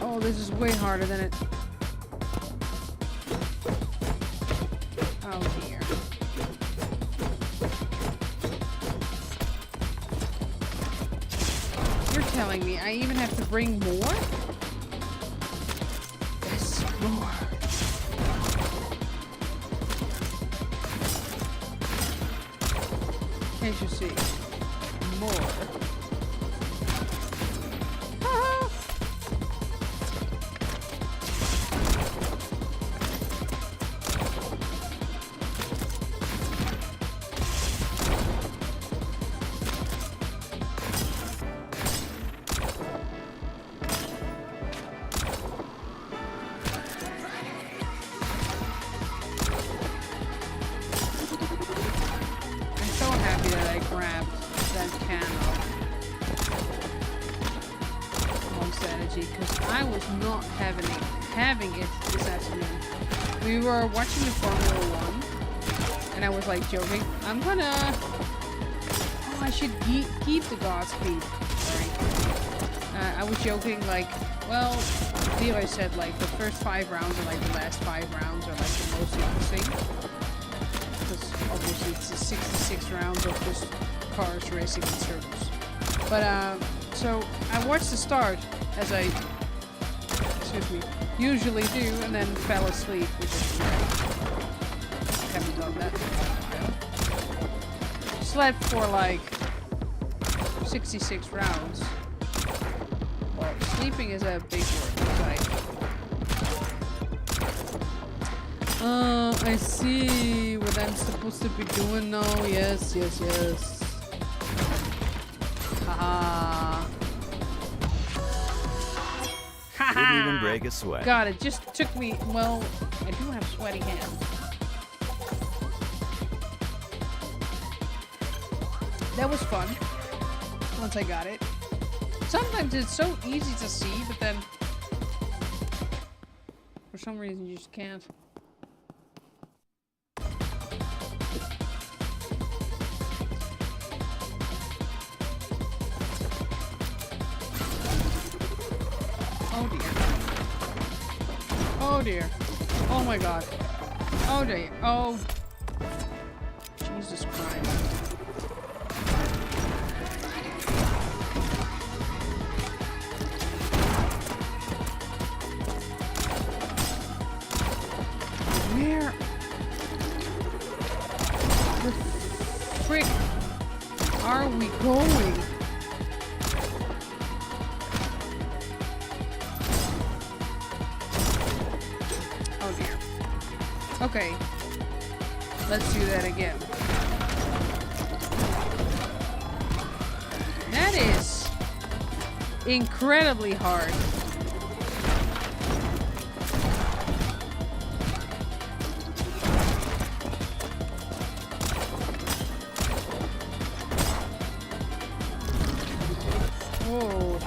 Oh, this is way harder than it. Oh dear. You're telling me I even have to bring more? Yes, more. Can't you see? More. Ah! Because I was not having it this afternoon. We were watching the Formula 1 and I was like joking, I'm gonna I should keep the Godspeed. Sorry. I was joking like, well, Leroy said like the first 5 rounds and like the last 5 rounds are like the most interesting. Because obviously it's the 66 rounds of just cars racing in circles. But so I watched the start as I, usually do, and then fell asleep, which is great. I haven't done that for a while. Slept for like 66 rounds. Well, sleeping is a big word. It's like, I see what I'm supposed to be doing now. Yes, yes, yes. Didn't even break a sweat. God, it just took me. Well, I do have sweaty hands. That was fun. Once I got it. Sometimes it's so easy to see, but then for some reason you just can't. Oh dear. Oh dear. Oh my god. Oh dear. Oh. Jesus Christ. Where the frick are we going? Oh dear. Okay. Let's do that again. That is incredibly hard. Oh.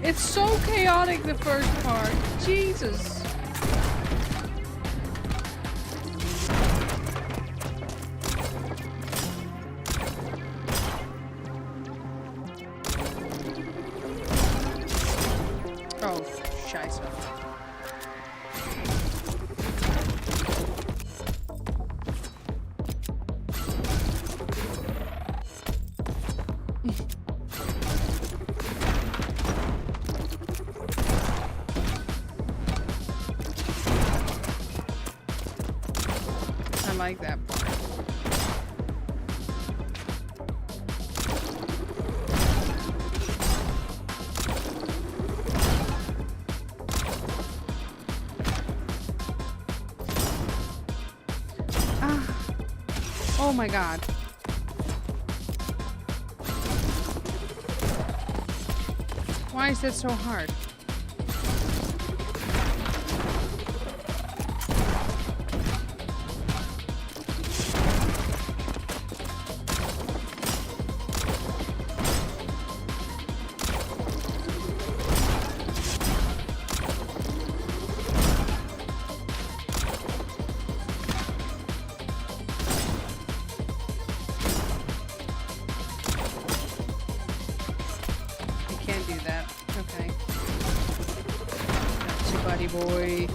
It's so chaotic, the first part. Jesus. Oh, scheiße. I like that part. Ah. Oh my god. Why is that so hard? Okay. Gotcha, buddy boy.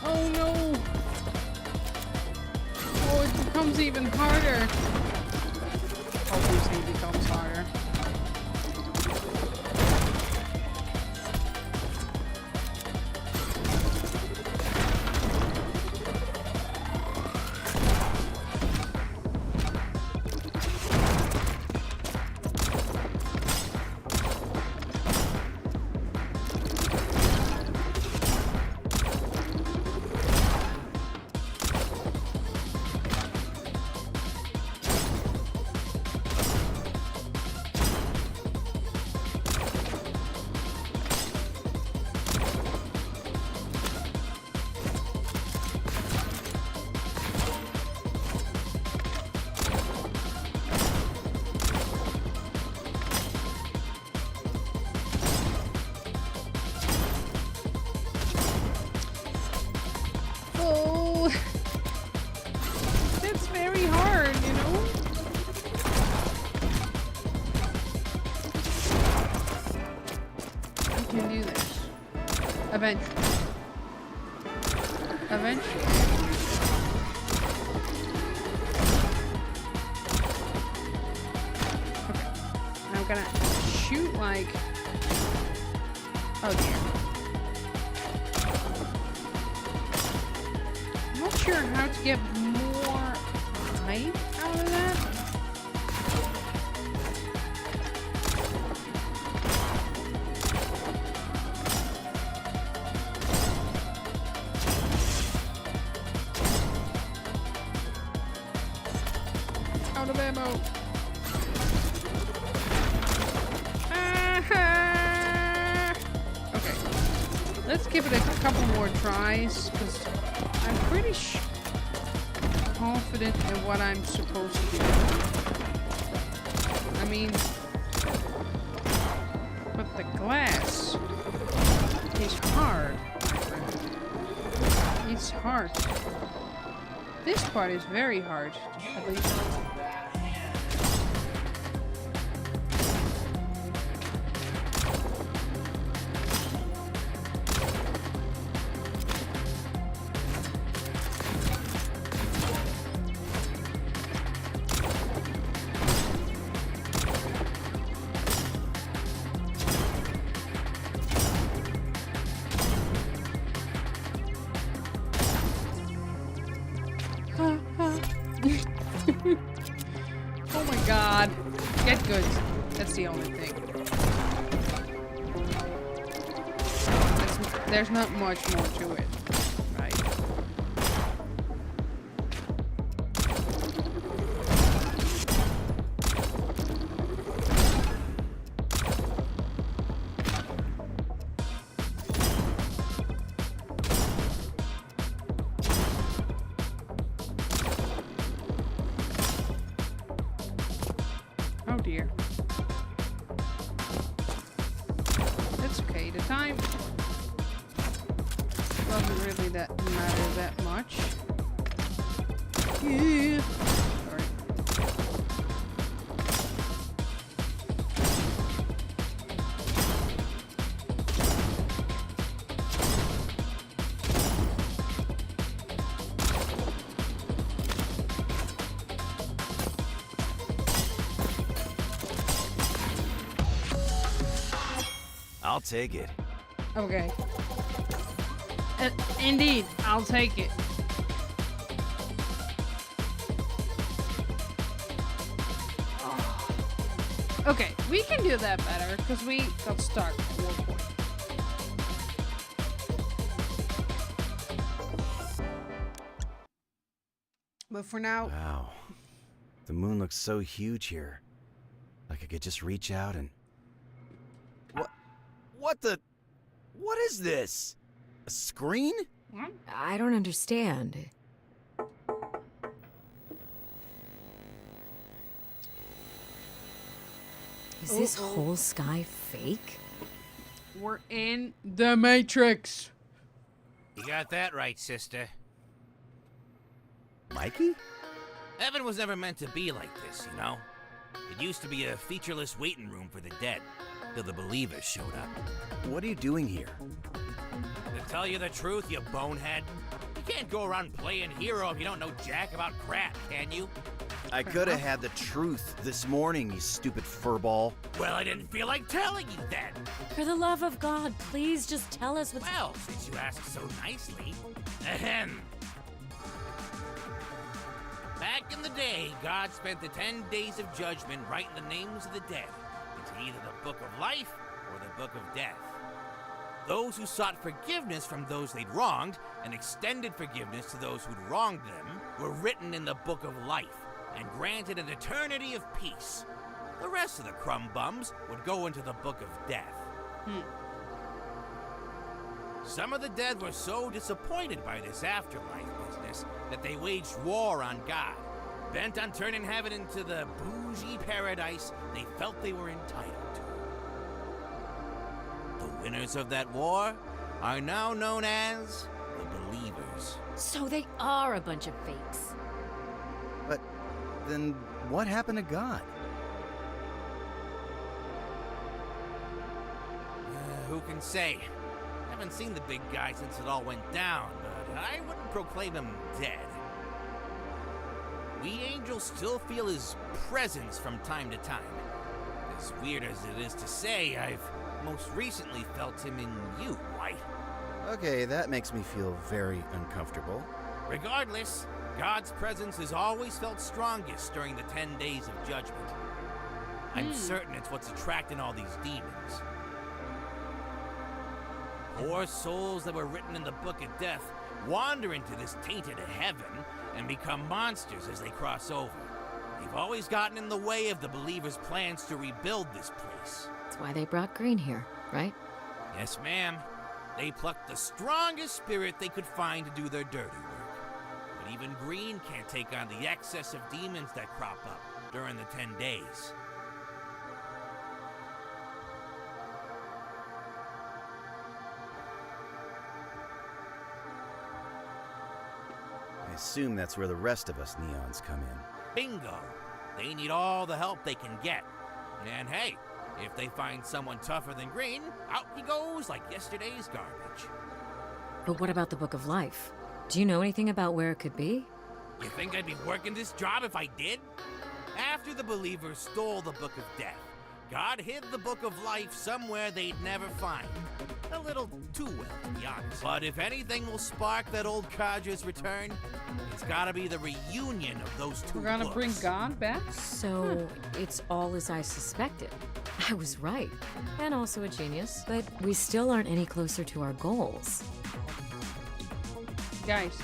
Oh no! Oh, it becomes even harder. Obviously, it becomes harder. Eventually. Eventually. Okay. I'm gonna shoot like... Oh dear. I'm not sure how to get more height out of that. Out of ammo. Okay. Let's give it a couple more tries, because I'm pretty confident in what I'm supposed to do. I mean, but the glass is hard. It's hard. This part is very hard, at least. Oh my god. Get good. That's the only thing. There's not much more to it. Right? Oh dear. It's okay. The time doesn't really matter that much. Yeah. Sorry. I'll take it. Okay. Indeed, I'll take it. Okay, we can do that better because we got stuck at one point. But for now, Wow. The moon looks so huge here. Like I could just reach out and... What the... What is this? A screen? I don't understand. Is this whole sky fake? we're in the Matrix. You got that right, sister. Mikey? Heaven was never meant to be like this, you know? It used to be a featureless waiting room for the dead, till the believers showed up. What are you doing here? To tell you the truth, you bonehead, you can't go around playing hero if you don't know jack about crap, can you? I could have had the truth this morning, you stupid furball. Well, I didn't feel like telling you then. For the love of God, please just tell us what's... Well, since you ask so nicely. Ahem. Back in the day, God spent the 10 days of judgment writing the names of the dead into either the book of life or the book of death. Those who sought forgiveness from those they'd wronged and extended forgiveness to those who'd wronged them were written in the book of life and granted an eternity of peace. The rest of the crumb bums would go into the book of death. Some of the dead were so disappointed by this afterlife business that they waged war on God, bent on turning heaven into the bougie paradise they felt they were entitled to. The winners of that war are now known as the Believers. So they are a bunch of fakes. But then what happened to God? Who can say? haven't seen the big guy since it all went down, but I wouldn't proclaim him dead. We angels still feel his presence from time to time. As weird as it is to say, I've most recently felt him in you, White. Okay, that makes me feel very uncomfortable. Regardless, God's presence is always felt strongest during the 10 days of judgment. I'm certain it's what's attracting all these demons. Poor souls that were written in the Book of Death wander into this tainted heaven and become monsters as they cross over. They've always gotten in the way of the believers' plans to rebuild this place. That's why they brought Green here, right? Yes, ma'am. They plucked the strongest spirit they could find to do their dirty work. But even Green can't take on the excess of demons that crop up during the 10 days. I assume that's where the rest of us neons come in. Bingo! They need all the help they can get. And hey, if they find someone tougher than Green, out he goes like yesterday's garbage. But what about the Book of Life? Do you know anything about where it could be? You think I'd be working this job if I did? After the believers stole the Book of Death, God hid the Book of Life somewhere they'd never find. A little too well, to be honest. But if anything will spark that old cadre's return, it's gotta be the reunion of those two We're gonna books. bring God back? So, it's all as I suspected. I was right. And also a genius. But we still aren't any closer to our goals. Guys.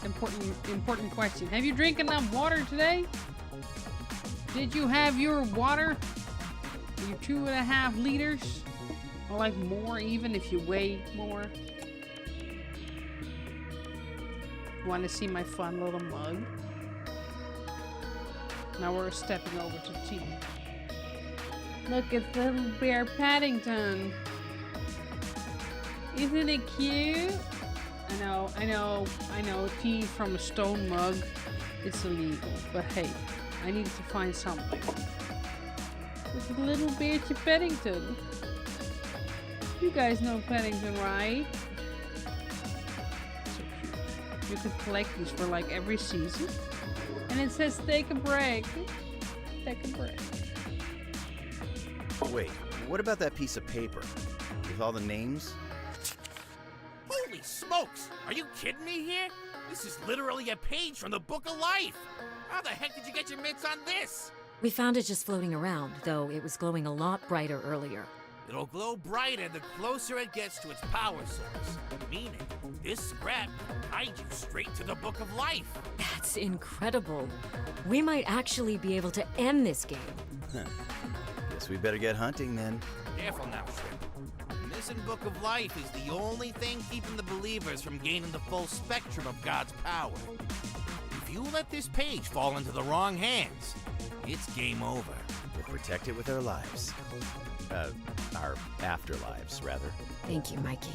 Important question. Have you drank enough water today? Did you have your water? Your 2.5 liters? Or like more even if you weigh more? Want to see my fun little mug? Now we're stepping over to tea. Look, it's little bear Paddington. Isn't it cute? I know, tea from a stone mug, it's illegal, but hey, I needed to find something. It's a little bearty Paddington. You guys know Paddington, right? So cute. You could collect these for like every season. And it says take a break. Take a break. Wait, what about that piece of paper? With all the names? Holy smokes! Are you kidding me here? This is literally a page from the Book of Life! How the heck did you get your mitts on this? We found it just floating around, though it was glowing a lot brighter earlier. It'll glow brighter the closer it gets to its power source. Meaning, this scrap can guide you straight to the Book of Life. That's incredible. We might actually be able to end this game. Guess we better get hunting then. Careful now, Shrimp. The missing Book of Life is the only thing keeping the believers from gaining the full spectrum of God's power. If you let this page fall into the wrong hands, it's game over. We'll protect it with our lives. Our afterlives, rather. Thank you, Mikey.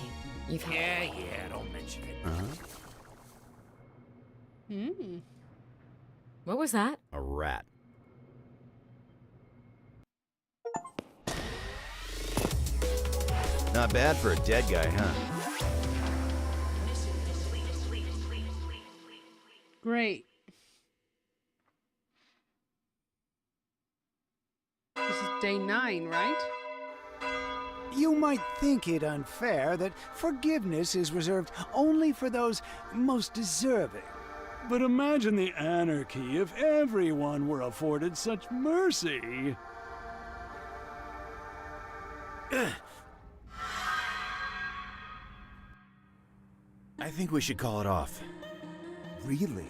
You've helped. Yeah, don't mention it. What was that? A rat. Not bad for a dead guy, huh? Great. This is day 9, right? You might think it unfair that forgiveness is reserved only for those most deserving. But imagine the anarchy if everyone were afforded such mercy. I think we should call it off. Really?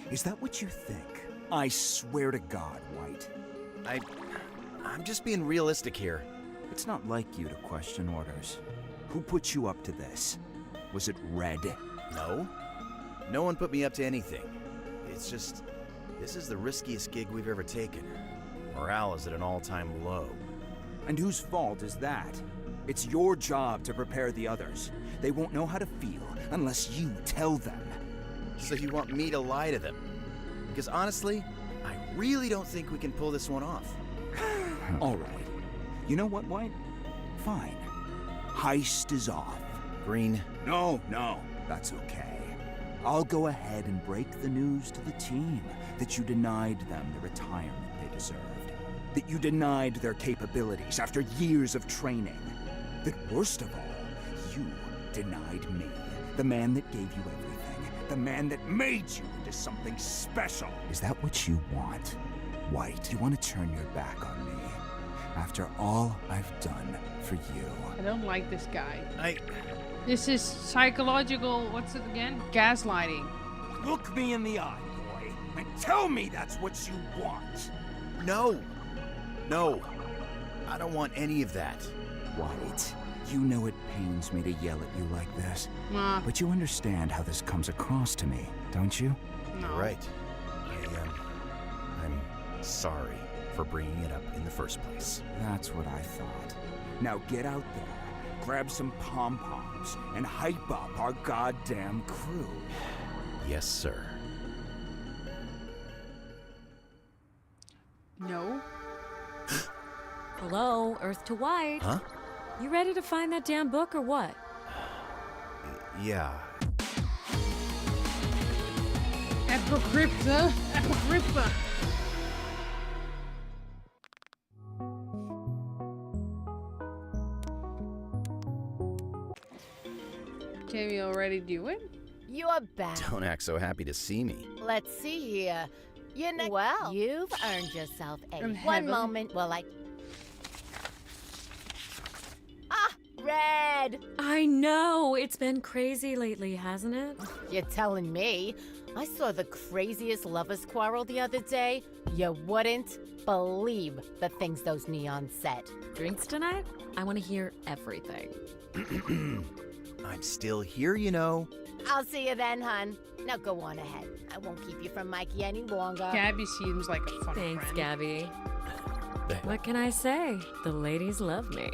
Is that what you think? I swear to God, White. I'm just being realistic here. It's not like you to question orders. Who put you up to this? Was it Red? No. No one put me up to anything. It's just, this is the riskiest gig we've ever taken. Morale is at an all-time low. And whose fault is that? It's your job to prepare the others. They won't know how to feel unless you tell them. So you want me to lie to them? Because honestly, I really don't think we can pull this one off. All right. You know what, White? Fine. Heist is off. Green. No, that's okay. I'll go ahead and break the news to the team that you denied them the retirement they deserved. That you denied their capabilities after years of training. That worst of all, you denied me, the man that gave you everything, the man that made you into something special. Is that what you want, White? You want to turn your back on me after all I've done for you? I don't like this guy. This is psychological, what's it again? Gaslighting. Look me in the eye, boy, and tell me that's what you want. No. I don't want any of that. White, you know it pains me to yell at you like this. But you understand how this comes across to me, don't you? No. You're right. I'm sorry for bringing it up in the first place. That's what I thought. Now get out there, grab some pom-poms, and hype up our goddamn crew. Yes, sir. No. Hello, Earth to White. Huh? You ready to find that damn book or what? Yeah. Apocrypha. Can we already do it? You're back. Don't act so happy to see me. Let's see here. Well, you've earned yourself a In one heaven. moment. Well, Red! I know, it's been crazy lately, hasn't it? You're telling me. I saw the craziest lovers quarrel the other day. You wouldn't believe the things those neons said. Drinks tonight? I want to hear everything. I'm still here, you know. I'll see you then, hun. Now go on ahead. I won't keep you from Mikey any longer. Gabby seems like a fun Thanks, friend. Gabby. What can I say? The ladies love me.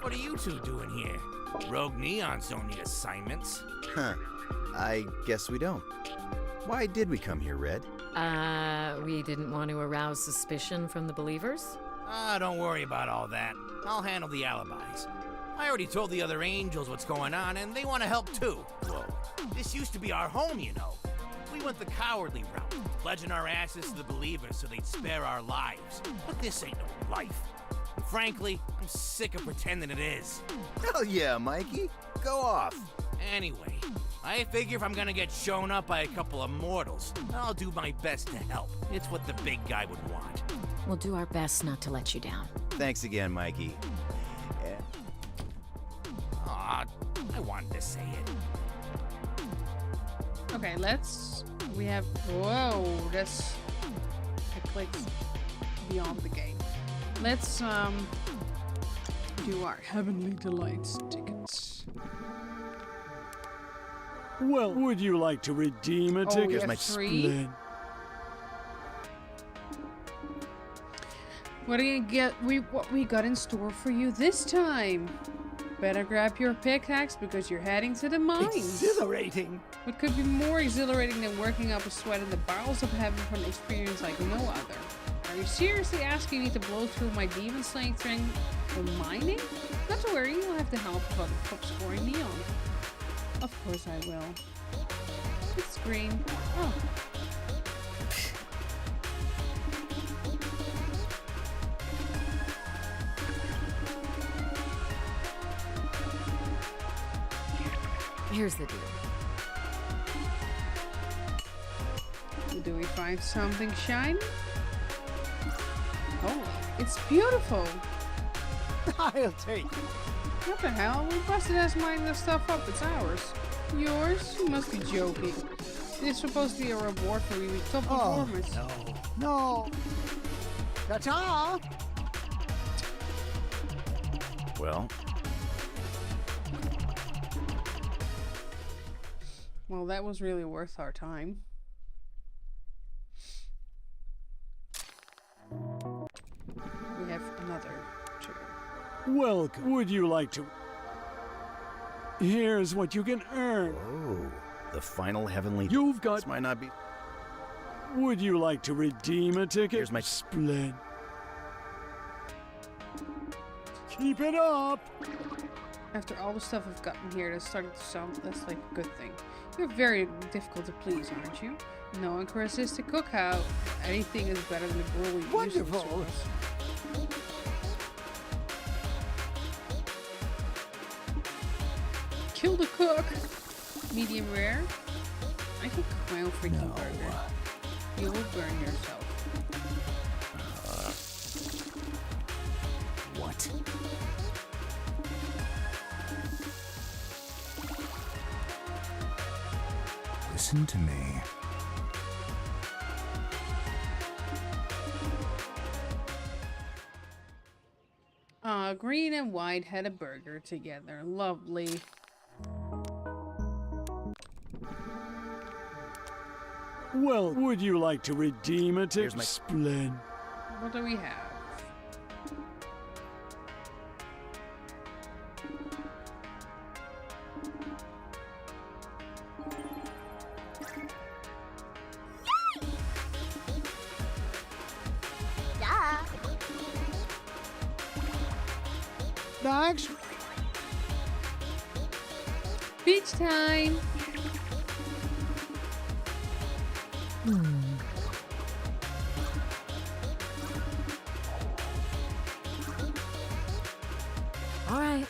What are you two doing here? Rogue neons don't need assignments. Huh. I guess we don't. Why did we come here, Red? We didn't want to arouse suspicion from the believers? Don't worry about all that. I'll handle the alibis. I already told the other angels what's going on, and they want to help too. Whoa. This used to be our home, you know. We went the cowardly route, pledging our asses to the believers so they'd spare our lives. But this ain't no life. And frankly, I'm sick of pretending it is. Hell yeah, Mikey. Go off. Anyway, I figure if I'm gonna get shown up by a couple of mortals, I'll do my best to help. It's what the big guy would want. We'll do our best not to let you down. Thanks again, Mikey. Aw, I wanted to say it. Okay, we have, whoa, it clicks beyond the game. Let's, do our Heavenly Delights tickets. Well, would you like to redeem a Oh, ticket? we Here's have my 3. Splend- What do you get? What we got in store for you this time? Better grab your pickaxe because you're heading to the mines. Exhilarating. What could be more exhilarating than working up a sweat in the bowels of heaven for an experience like no other? Are you seriously asking me to blow through my demon slaying thing for mining? Not to worry, you'll have the help of other top scoring neon. Of course I will. It's green. Oh. Here's the deal. Do we find something shiny? Oh, it's beautiful. I'll take it. What the hell? We busted us mining this stuff up. It's ours. Yours? You must be joking. It's supposed to be a reward for really top performance. No. Ta-ta! Well, Well, that was really worth our time. We have another 2. Welcome. Would you like to... Here's what you can earn. oh, the final heavenly. You've got... This might not be. Would you like to redeem a ticket? Here's my- Splend. Keep it up! After all the stuff I've gotten here, that's starting to sound less like a good thing. You're very difficult to please, aren't you? No one can resist a cookout. Anything is better than the gruel you Wonderful! Kill the cook! Medium rare? I could cook my own freaking burger. You will burn yourself. What? Listen to me. Green and white had a burger together. Lovely. Well, would you like to redeem a tip, Here's my- Splend? What do we have? Thanks. Beach time! All right.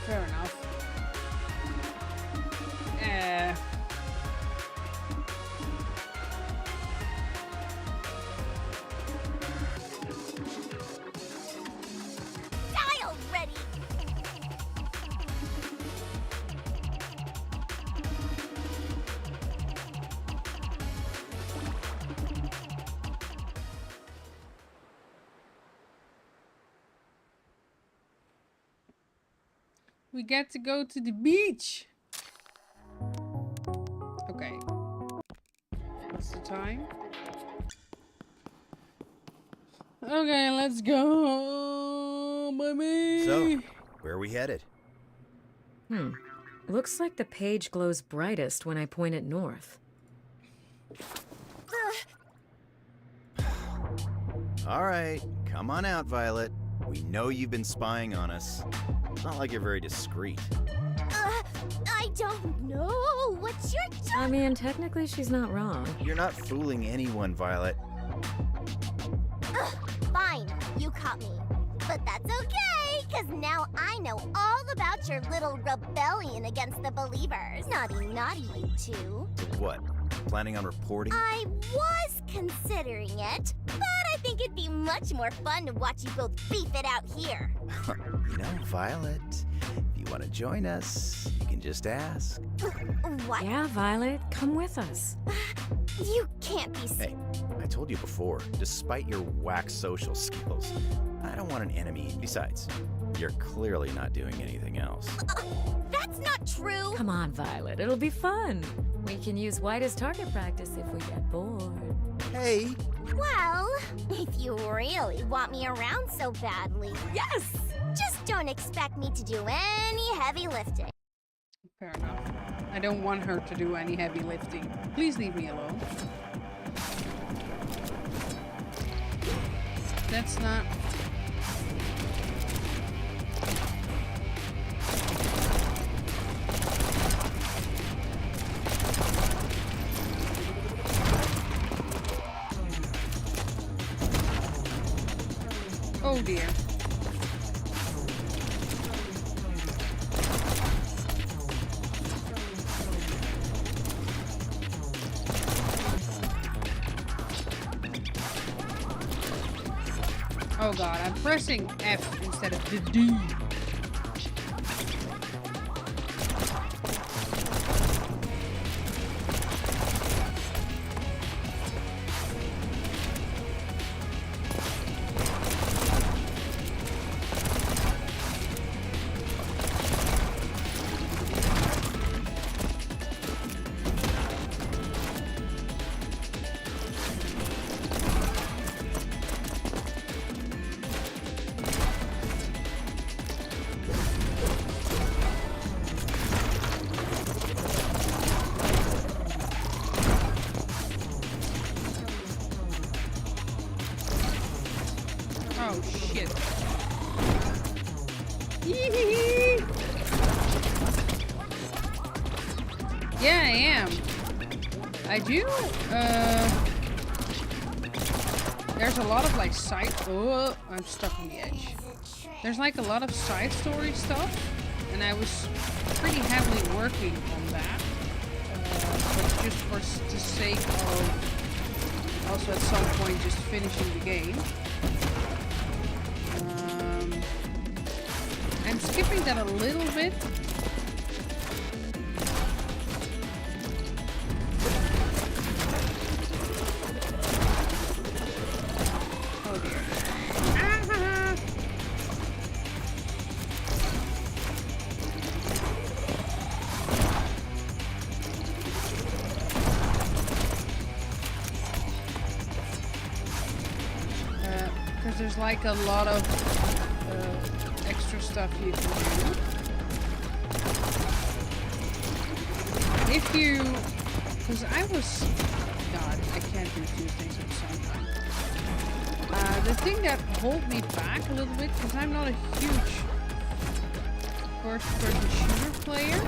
Fair enough. Die already! We get to go to the beach! Okay. What's the time? Okay, let's go, baby! So, where are we headed? Looks like the page glows brightest when I point it north. All right, come on out, Violet. We know you've been spying on us. It's not like you're very discreet. I don't know. What's your I mean, technically she's not wrong. You're not fooling anyone, Violet. Fine, you caught me. But that's okay, because now I know all about your little rebellion against the believers. Naughty, naughty, you two. What? Planning on reporting? I was considering it, but I think it'd be much more fun to watch you both beef it out here. You know, Violet, if you want to join us, you can just ask. What? Yeah, Violet, come with us. You can't be Hey, I told you before, despite your whack social skills, I don't want an enemy. Besides, you're clearly not doing anything else. That's not true. Come on, Violet, it'll be fun. We can use white as target practice if we get bored. Hey! Well, if you really want me around so badly, Yes! just don't expect me to do any heavy lifting. Fair enough. I don't want her to do any heavy lifting. Please leave me alone. That's not... Oh dear. Oh god, I'm pressing F instead of the D. Yeah, I am. I do. There's a lot of like side. Oh, I'm stuck on the edge. There's like a lot of side story stuff, and I was pretty heavily working on that. But just for the sake of also at some point just finishing the game. I'm skipping that a little bit. Oh dear. Ah-ha-ha. Because there's like a lot of extra stuff you can do. If you, because I was, God, I can't do two things at the same time. The thing that holds me back a little bit, because I'm not a huge first-person shooter player.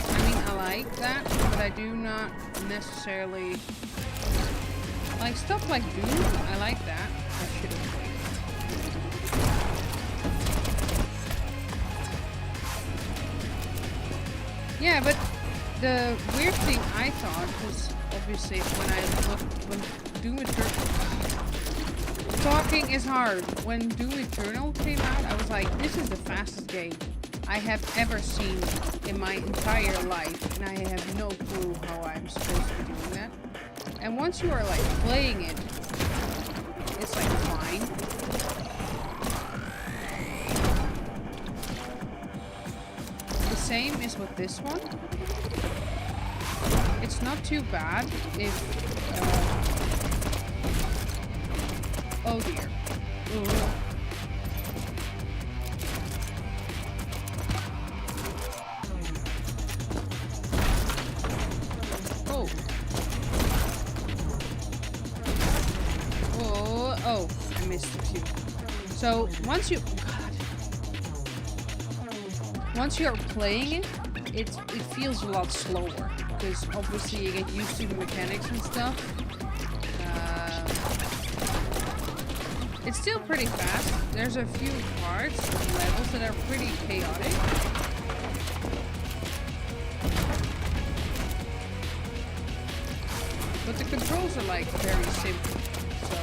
I mean, I like that, but I do not necessarily like stuff like Doom. I like that. I should have played. Yeah, but the weird thing I thought was obviously when Doom Eternal, talking is hard. When Doom Eternal came out, I was like, this is the fastest game I have ever seen in my entire life, and I have no clue how I'm supposed to be doing that. And once you are like playing it, it's like fine. The same is with this one. It's not too bad if... oh dear. Ooh. Oh. Oh, I missed a few. So once you... Once you're playing it, it feels a lot slower, because obviously you get used to the mechanics and stuff. It's still pretty fast. There's a few parts and levels that are pretty chaotic. But the controls are like very simple, so...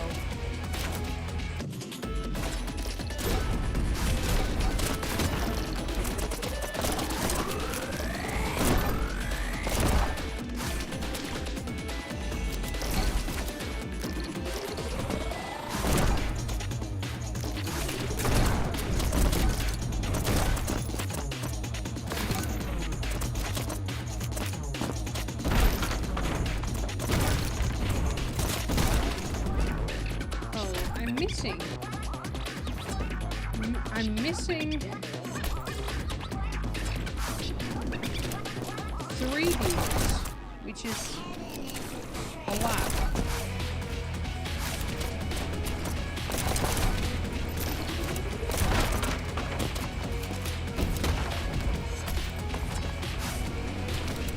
I'm missing 3 demons, which is a lot.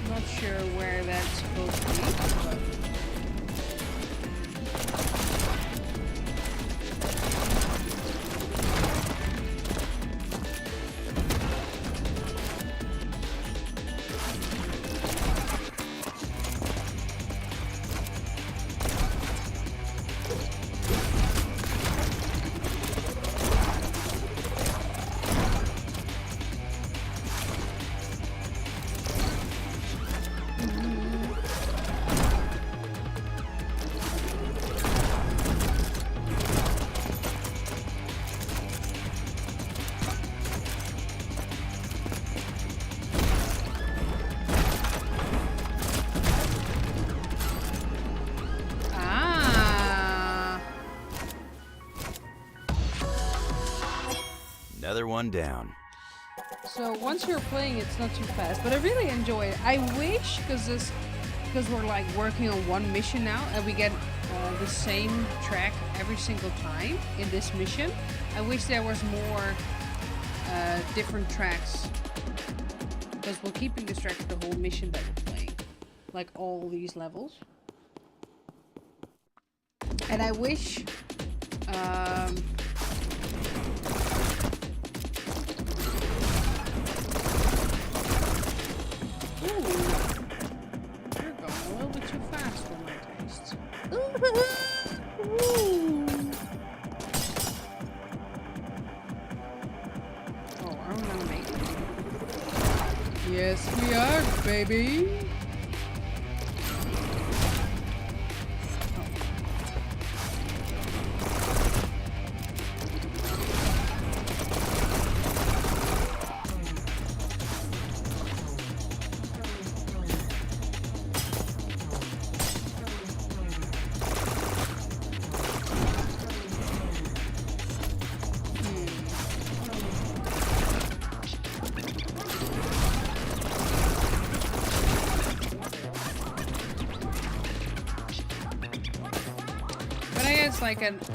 Not sure where that's supposed to be, but... Another one down. So once you're playing, it's not too fast, but I really enjoy it. I wish, because we're like working on one mission now, and we get the same track every single time in this mission. I wish there was more different tracks Because we're keeping distracted the whole mission that we're playing. Like all these levels. And I wish... Ooh. You're going a little bit too fast for my taste. Ooh. Oh, are we gonna make it? Yes, we are, baby.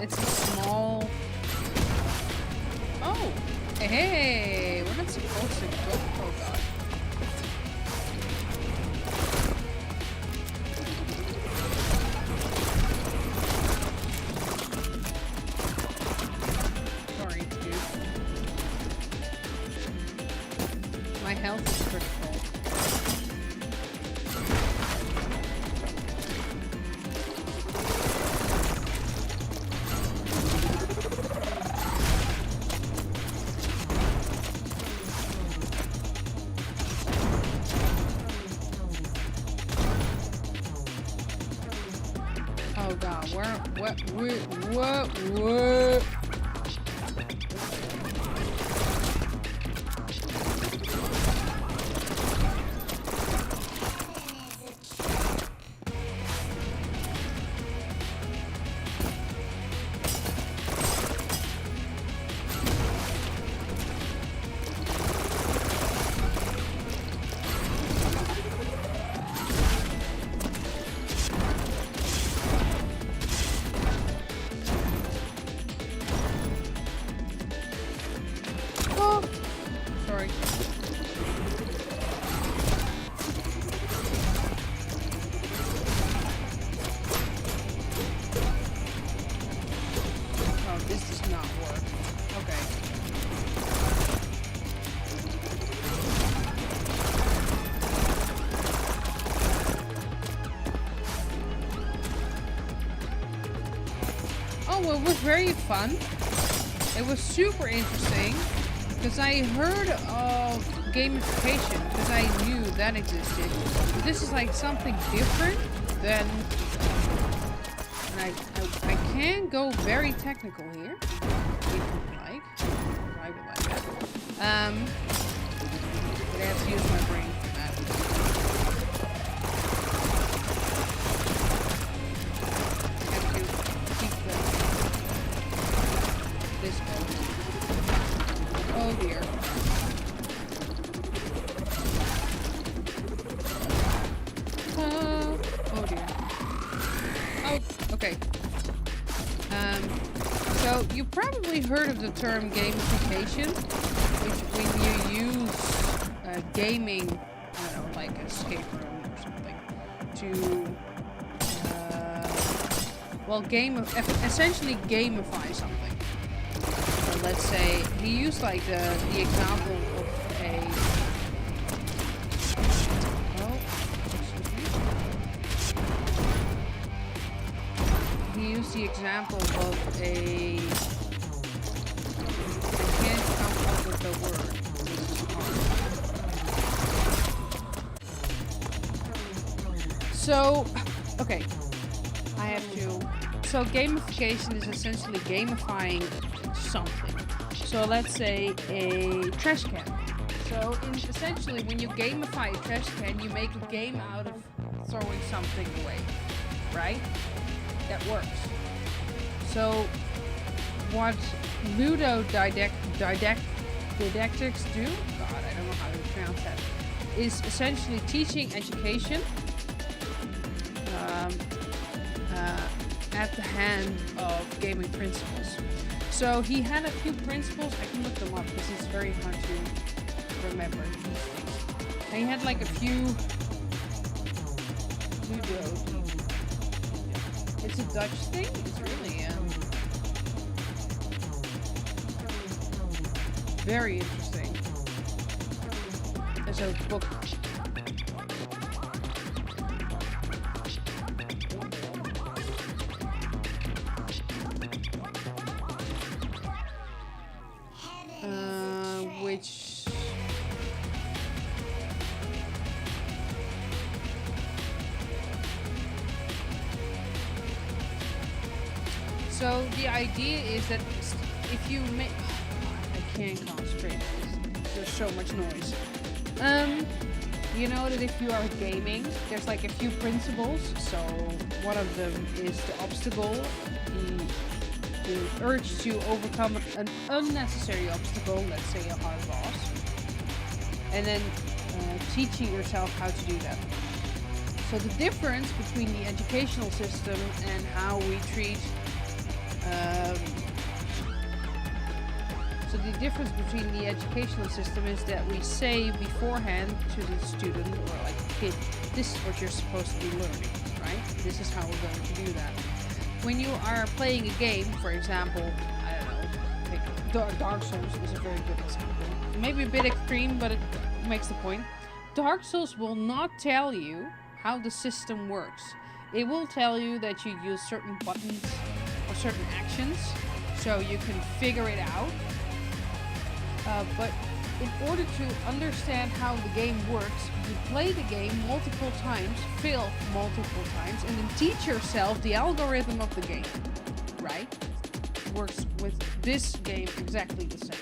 It's a small... Oh! Hey! We're not supposed to go... Oh god. Sorry, dude. My health is critical. Oh god, what? It was very fun. It was super interesting because I heard of gamification because I knew that existed. But this is like something different than... And I can go very technical here, if you like. I would like that. But I have to use my brain for that. Oh dear. Oh dear. Oh, okay. So you probably heard of the term gamification, which when you use gaming, I don't know, like escape room or something, to well, essentially gamify something. So let's say he used like the example of a he used the example of a I can't come up with the word. So okay, I have to. So gamification is essentially gamifying something. So let's say a trash can. So essentially when you gamify a trash can, you make a game out of throwing something away, right? That works. So what ludodidactics do, God, I don't know how to pronounce that, is essentially teaching education at the hand of gaming principles. So he had a few principles. I can look them up because it's very hard to remember these things. He had like a few Ludo. It's a Dutch thing? It's really very interesting. There's a book. Which so the idea is that if you make I can't concentrate. There's so much noise. You know that if you are gaming, there's like a few principles. So one of them is the obstacle, the urge to overcome an unnecessary obstacle, let's say a hard boss, and then teaching yourself how to do that. So the difference between the educational system and how we treat so the difference between the educational system is that we say beforehand to the student or like a kid, this is what you're supposed to be learning, right? This is how we're going to do that. When you are playing a game, for example, I don't know, like Dark Souls is a very good example. Maybe a bit extreme, but it makes the point. Dark Souls will not tell you how the system works. It will tell you that you use certain buttons or certain actions so you can figure it out. But in order to understand how the game works, you play the game multiple times, fail multiple times, and then teach yourself the algorithm of the game, right? Works with this game exactly the same.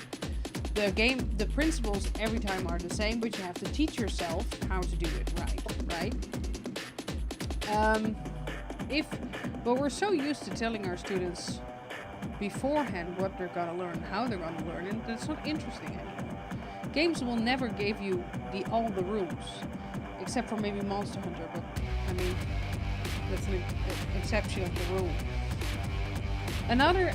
The principles every time are the same, but you have to teach yourself how to do it right? But we're so used to telling our students beforehand what they're gonna learn, how they're gonna learn, and that's not interesting anymore. Games will never give you all the rules, except for maybe Monster Hunter, but I mean, that's an exception of the rule. Another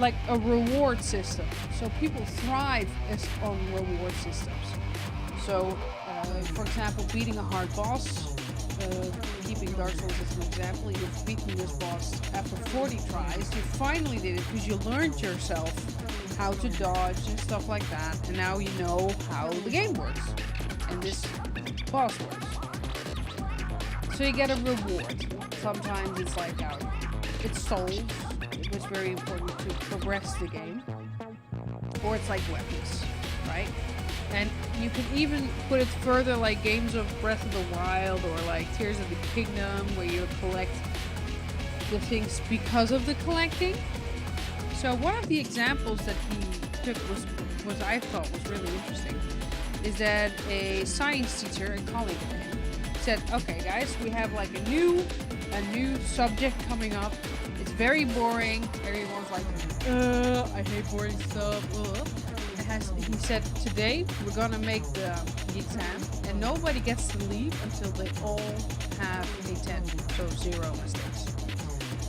like a reward system. So people thrive on reward systems. So, for example, beating a hard boss, keeping Dark Souls as an example, you've beaten this boss after 40 tries, you finally did it because you learned yourself how to dodge and stuff like that, and now you know how the game works, and this boss works. So you get a reward. Sometimes it's like it's souls, it was very important to progress the game, or it's like weapons, right? And you can even put it further, like games of Breath of the Wild or like Tears of the Kingdom, where you collect the things because of the collecting. So one of the examples that he took was I thought was really interesting, is that a science teacher, a colleague of him, said, okay guys, we have like a new subject coming up. It's very boring. Everyone's like, I hate boring stuff. He said, today we're gonna make the exam and nobody gets to leave until they all have a 10, so 0 mistakes.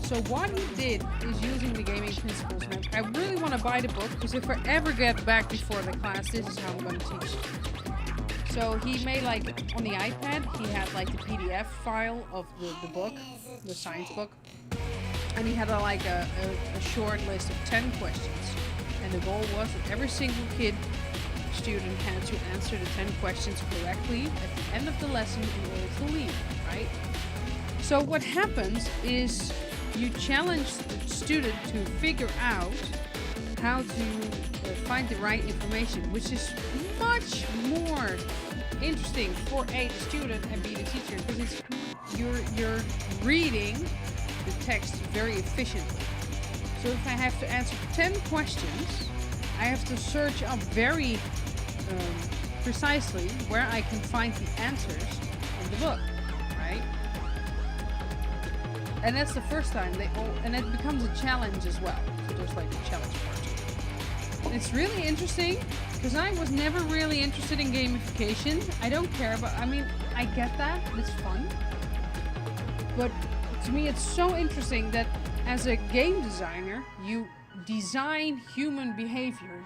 So what he did is using the gaming principles, and I really want to buy the book, because if I ever get back before the class, this is how I'm going to teach. So he made, like, on the iPad, he had like the PDF file of the book, the science book, and he had a short list of 10 questions. And the goal was that every single student had to answer the 10 questions correctly at the end of the lesson in order to leave, right? So what happens is you challenge the student to figure out how to find the right information, which is much more interesting for A, the student, and B, the teacher, because you're reading the text very efficiently. So if I have to answer 10 questions, I have to search up very precisely where I can find the answers in the book, right? And that's the first time and it becomes a challenge as well. So there's like a challenge part. It's really interesting, because I was never really interested in gamification. I don't care about, I get that, it's fun. But to me it's so interesting that as a game designer, you design human behavior.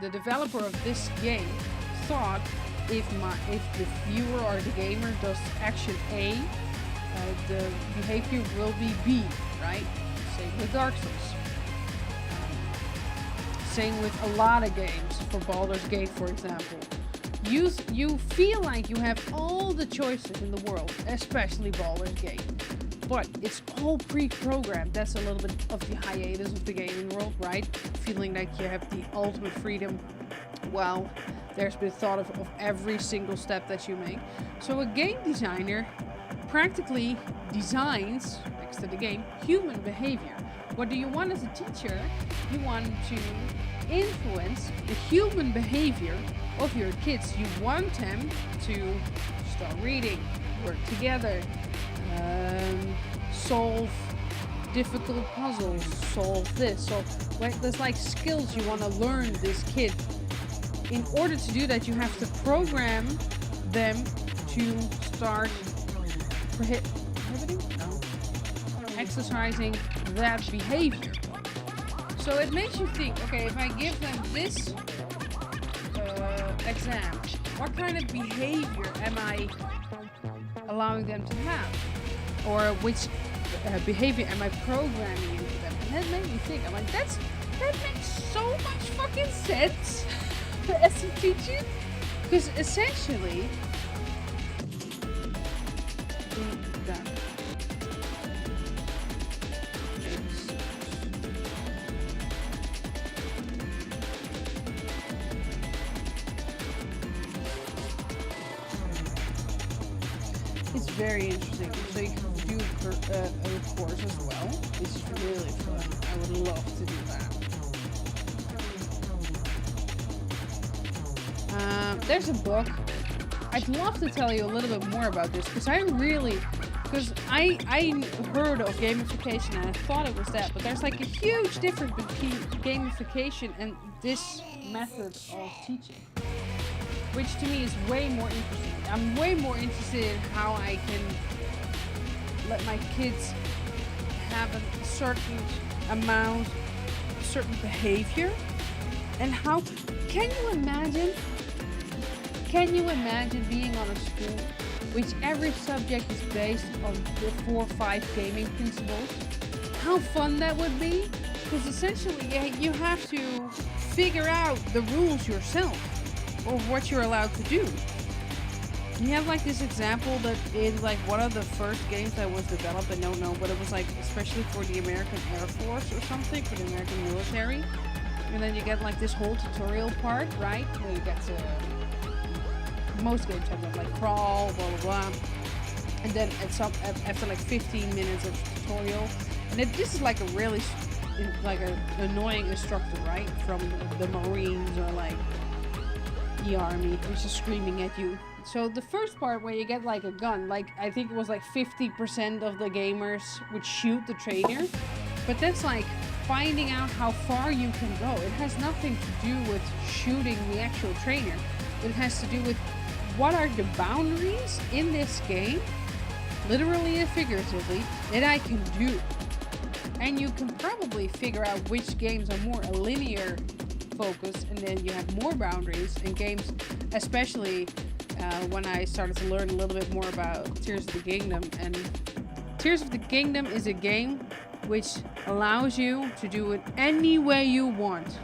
the developer of this game thought if the viewer or the gamer does action A, the behavior will be B, right? Same with Dark Souls. Same with a lot of games, for Baldur's Gate, for example. You feel like you have all the choices in the world, especially Baldur's Gate. But it's all pre-programmed. That's a little bit of the hiatus of the gaming world, right? Feeling like you have the ultimate freedom. Well, there's been thought of every single step that you make. So a game designer practically designs, next to the game, human behavior. What do you want as a teacher? You want to influence the human behavior of your kids. You want them to start reading, work together, solve difficult puzzles, solve this. So there's like skills you want to learn this kid. In order to do that, you have to program them to start exercising that behavior. So it makes you think, okay, if I give them this exam, what kind of behavior am I allowing them to have? Or which behavior am I programming into them? And that made me think, I'm like, that makes so much fucking sense as a teacher. Because essentially, it's very interesting. So you can do a course as well. It's really fun. I would love to do that. There's a book. I'd love to tell you a little bit more about this because I heard of gamification and I thought it was that, but there's like a huge difference between gamification and this method of teaching, which to me is way more interesting. I'm way more interested in how I can let my kids have a certain amount, a certain behavior, and how can you imagine being on a school which every subject is based on the 4 or 5 gaming principles? How fun that would be? Because essentially you have to figure out the rules yourself of what you're allowed to do. You have like this example that is like one of the first games that was developed, I don't know, but it was like especially for the American Air Force or something, for the American military. And then you get like this whole tutorial part, right? Where you get to, most games have them like crawl, blah blah blah. And then after like 15 minutes of tutorial, and this is like a really like an annoying instructor, right? From the Marines or like the Army, who's just screaming at you. So the first part where you get like a gun, like I think it was like 50% of the gamers would shoot the trainer, but that's like finding out how far you can go. It has nothing to do with shooting the actual trainer. It has to do with what are the boundaries in this game, literally and figuratively, that I can do. And you can probably figure out which games are more a linear focus, and then you have more boundaries in games, especially when I started to learn a little bit more about Tears of the Kingdom. And Tears of the Kingdom is a game which allows you to do it any way you want,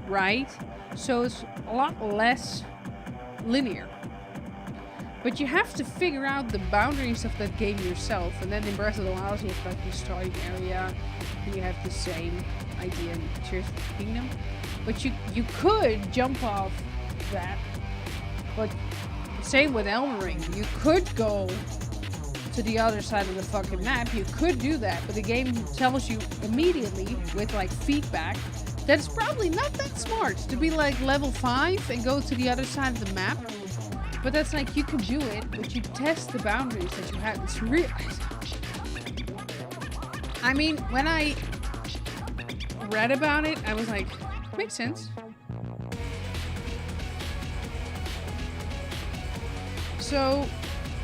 right? So it's a lot less linear. But you have to figure out the boundaries of that game yourself. And then in Breath of the Wild, you have like the starting area, and you have the same idea in Tears of the Kingdom. But you could jump off that. But same with Elden Ring. You could go to the other side of the fucking map. You could do that, but the game tells you immediately with like feedback that it's probably not that smart to be like level 5 and go to the other side of the map. But that's like, you can do it, but you test the boundaries that you have. It's real. I mean, when I read about it, I was like, makes sense. So,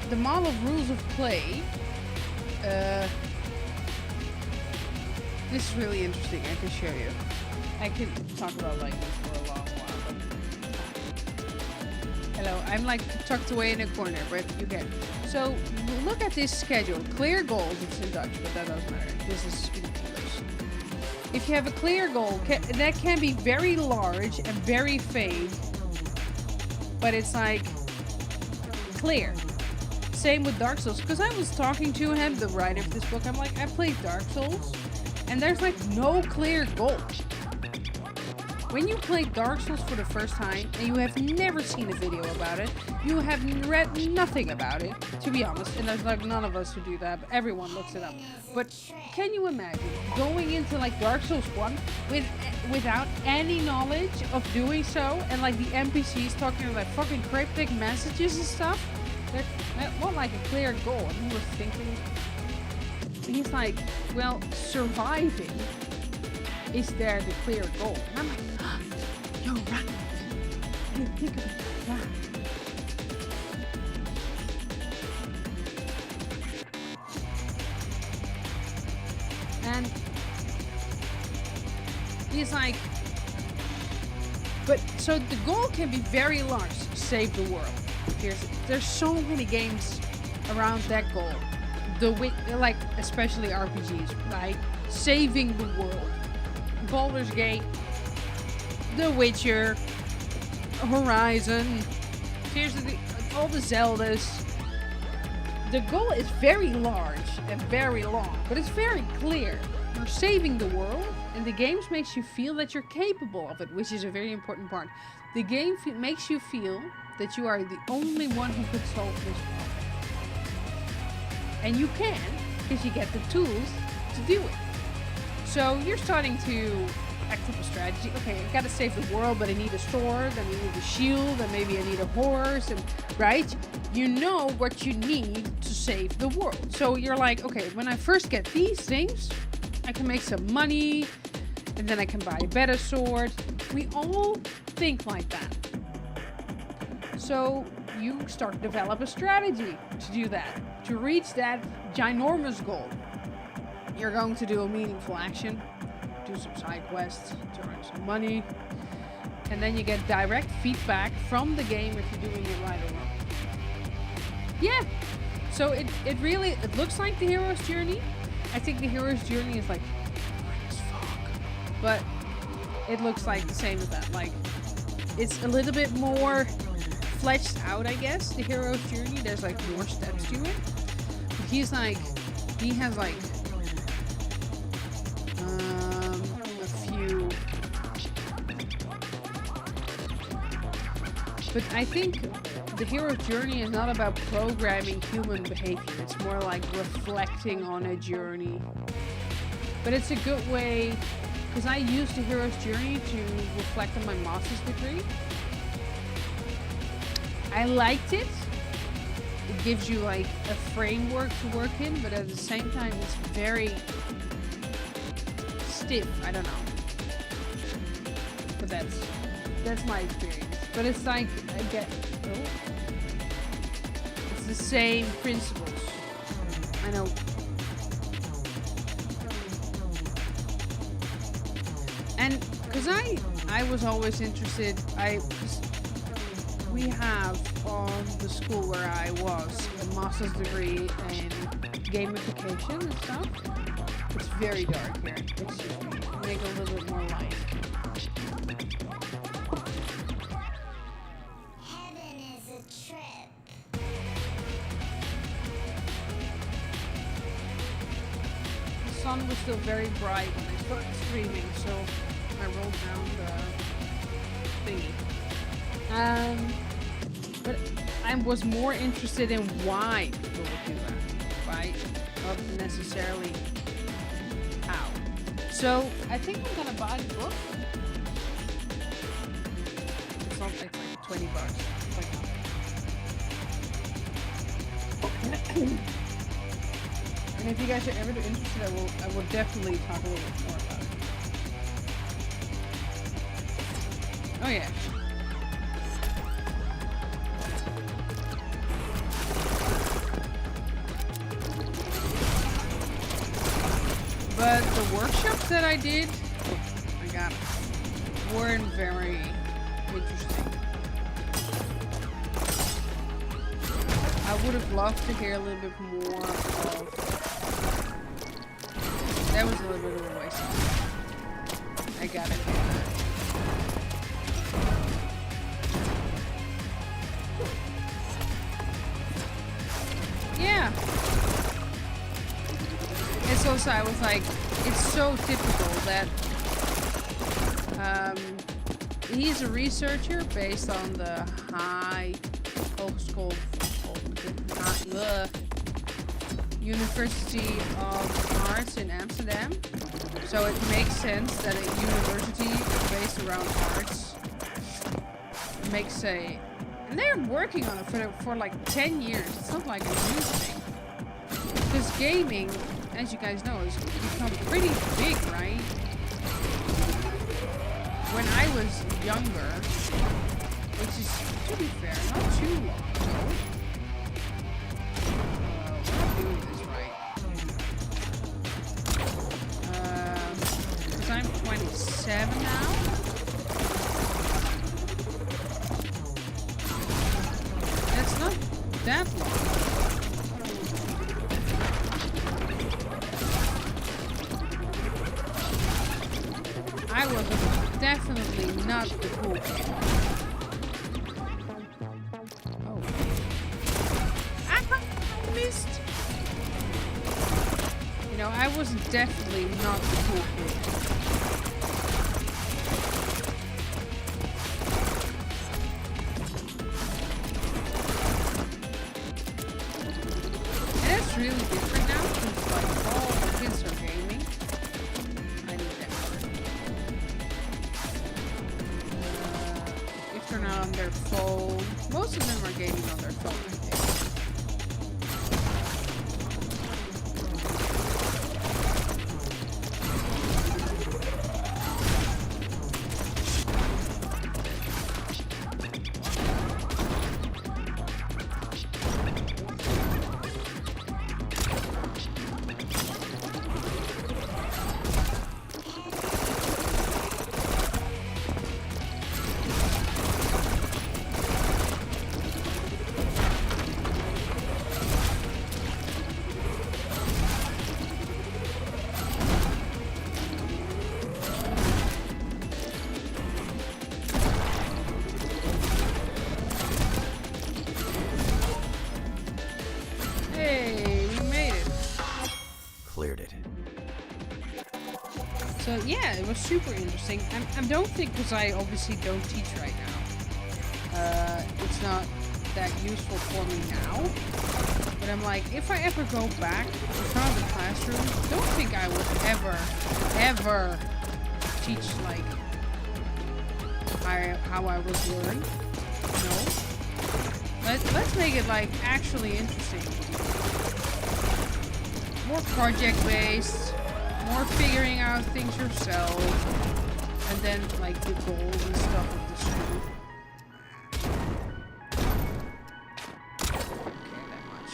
the model of rules of play, this is really interesting. I can show you. I could talk about like this for a I'm like tucked away in a corner, but you get it. So look at this schedule. Clear goals, it's in Dutch, but that doesn't matter. This is in English. If you have a clear goal, that can be very large and very vague, but it's like clear. Same with Dark Souls, because I was talking to him, the writer of this book. I'm like, I played Dark Souls, and there's like no clear goal. When you play Dark Souls for the first time and you have never seen a video about it, you have read nothing about it, to be honest, and there's like none of us who do that, but everyone looks it up. But can you imagine going into like Dark Souls 1 without any knowledge of doing so, and like the NPCs talking like fucking cryptic messages and stuff? That's not like a clear goal. And he was thinking, he's like, well, surviving is there the clear goal? And I'm like, oh, you're right. I didn't think of it like that. And he's like, but so the goal can be very large, save the world. There's so many games around that goal. Like especially RPGs, right? Saving the world. Baldur's Gate, The Witcher, Horizon, seriously, all the Zeldas. The goal is very large and very long, but it's very clear. You're saving the world, and the game makes you feel that you're capable of it, which is a very important part. The game makes you feel that you are the only one who could solve this problem. And you can, because you get the tools to do it. So you're starting to act up a strategy. Okay, I gotta save the world, but I need a sword, and I need a shield, and maybe I need a horse, and right? You know what you need to save the world. So you're like, okay, when I first get these things, I can make some money, and then I can buy a better sword. We all think like that. So you start to develop a strategy to do that, to reach that ginormous goal. You're going to do a meaningful action, do some side quests, to earn some money, and then you get direct feedback from the game if you're doing it right or wrong. Yeah, so it looks like the hero's journey. I think the hero's journey is like boring as fuck, but it looks like the same as that. Like, it's a little bit more fleshed out, I guess, the hero's journey. There's like more steps to it. But he has like a few. But I think the hero's journey is not about programming human behavior. It's more like reflecting on a journey. But it's a good way, because I used the hero's journey to reflect on my master's degree. I liked it. It gives you like a framework to work in, but at the same time it's very stiff. I don't know. But that's my experience. But it's like, it's the same principles. I know. And because I was always interested, we have on the school where I was a master's degree in gamification and stuff. It's very dark here. It's just make a little bit more light. Heaven is a trip. The sun was still very bright when I started streaming, so I rolled down the thingy. But I was more interested in why people would do that, right? Not necessarily how. So I think I'm gonna buy the book. It's not like $20. It's like and if you guys are ever interested, I will definitely talk a little bit more about it. Oh yeah. But the workshops that I did, weren't very interesting. would have loved to hear a little bit more of... That was a little bit of a waste. I gotta do that. Yeah. It's also, I was like, it's so typical that he's a researcher based on the University of Arts in Amsterdam. So it makes sense that a university based around arts makes a... And they're working on it for like 10 years. It's not like a new thing. Because gaming, as you guys know, has become pretty big, right? When I was younger, which is, to be fair, not too long ago. We're not doing this right. Because I'm 27 now. That's not that long. I was definitely not the cool kid. Oh. I missed! You know, I was definitely not the cool kid. And it's really different now, because like all the kids are gaming. I need that word. If they're not on their phone, most of them are gaming on their phone, I think. Cleared it. So yeah, it was super interesting. I don't think, because I obviously don't teach right now, it's not that useful for me now. But I'm like, if I ever go back in front of the classroom, don't think I would ever teach like how I was learned. No. Let's make it like actually interesting. More project-based, more figuring out things yourself, and then like the goals and stuff of the school. Okay, that much.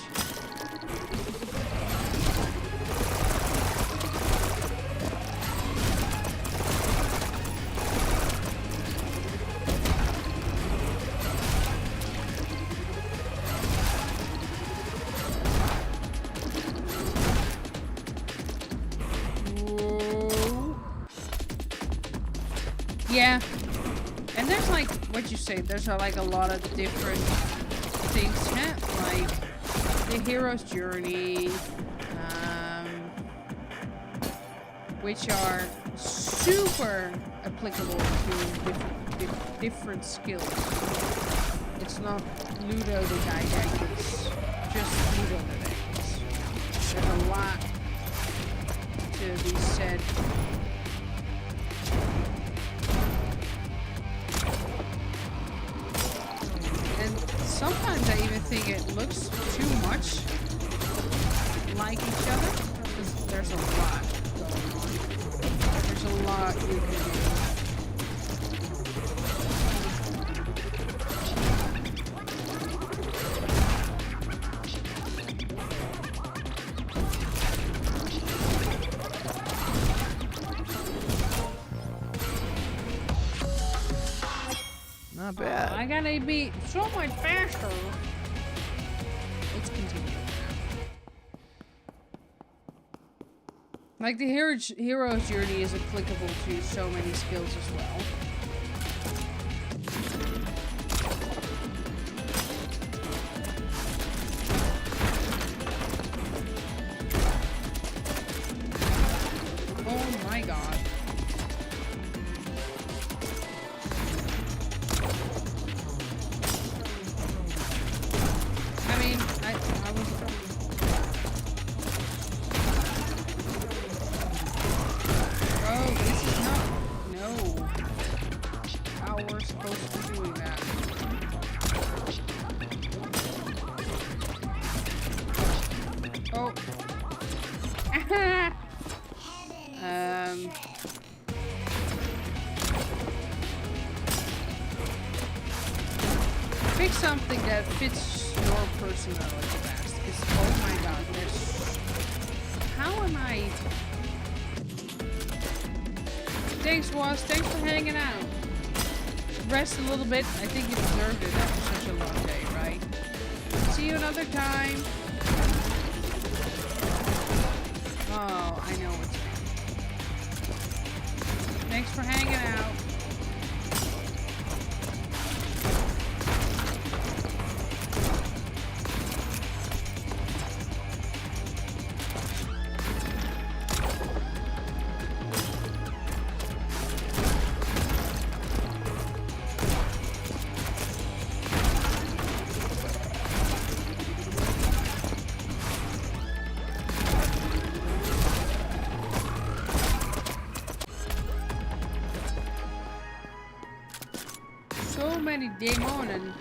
Yeah, and there's like what you say. There's like a lot of different things, yeah? Like the hero's journey, which are super applicable to different skills. It's not Ludo the didactics, just Ludo the didactics. There's a lot to be said. Sometimes I even think it looks too much like each other, because there's a lot going on. There's a lot you can do. Not bad. I gotta be so much faster. let's continue. Like, the hero's journey is applicable to so many skills as well. Oh my god. I mean, I was... Oh, this is not... No. How we're supposed to be doing that. Oh. Pick something that fits your personality best. Because, oh my god, there's... How am I... Thanks, Was. Thanks for hanging out. Rest a little bit. I think you deserved it after such a long day, right? See you another time. Oh, I know what's wrong. Thanks for hanging out. So many demonen.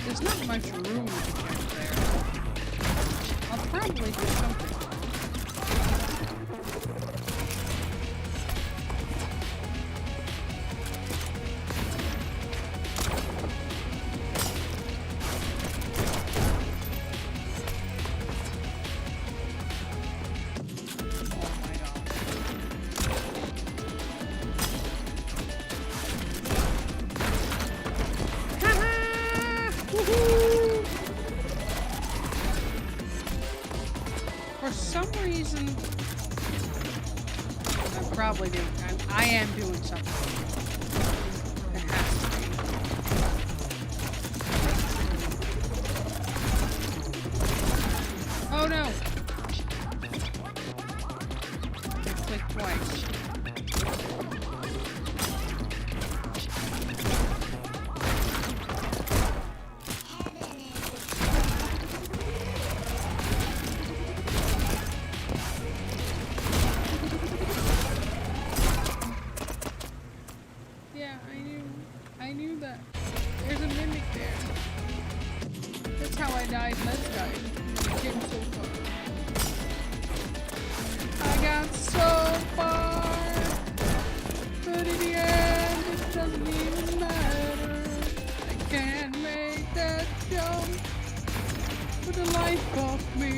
There's not much room to check there. I'll probably do something. For some reason, I'm probably doing. I am doing something. It has to be. Oh no! I clicked twice. I knew that. There's a mimic there. That's how I died last time. I came so far. I got so far. But in the end, it doesn't even matter. I can't make that jump for the life of me.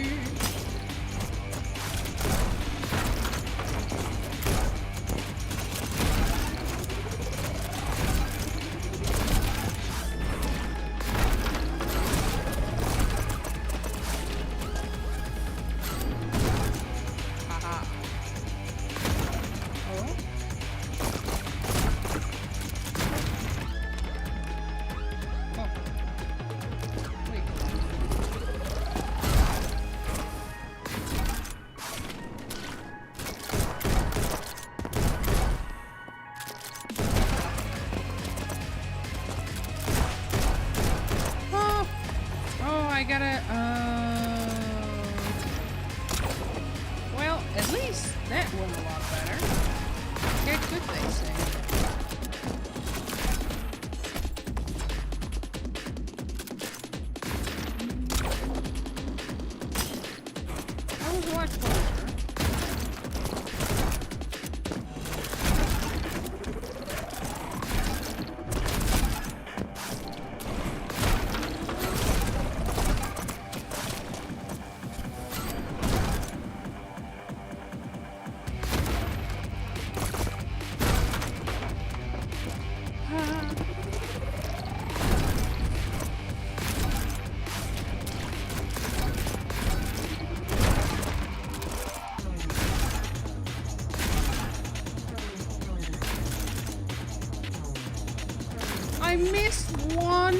I gotta, well, at least that went a lot better. Get good, they say. That was a lot closer. I missed one.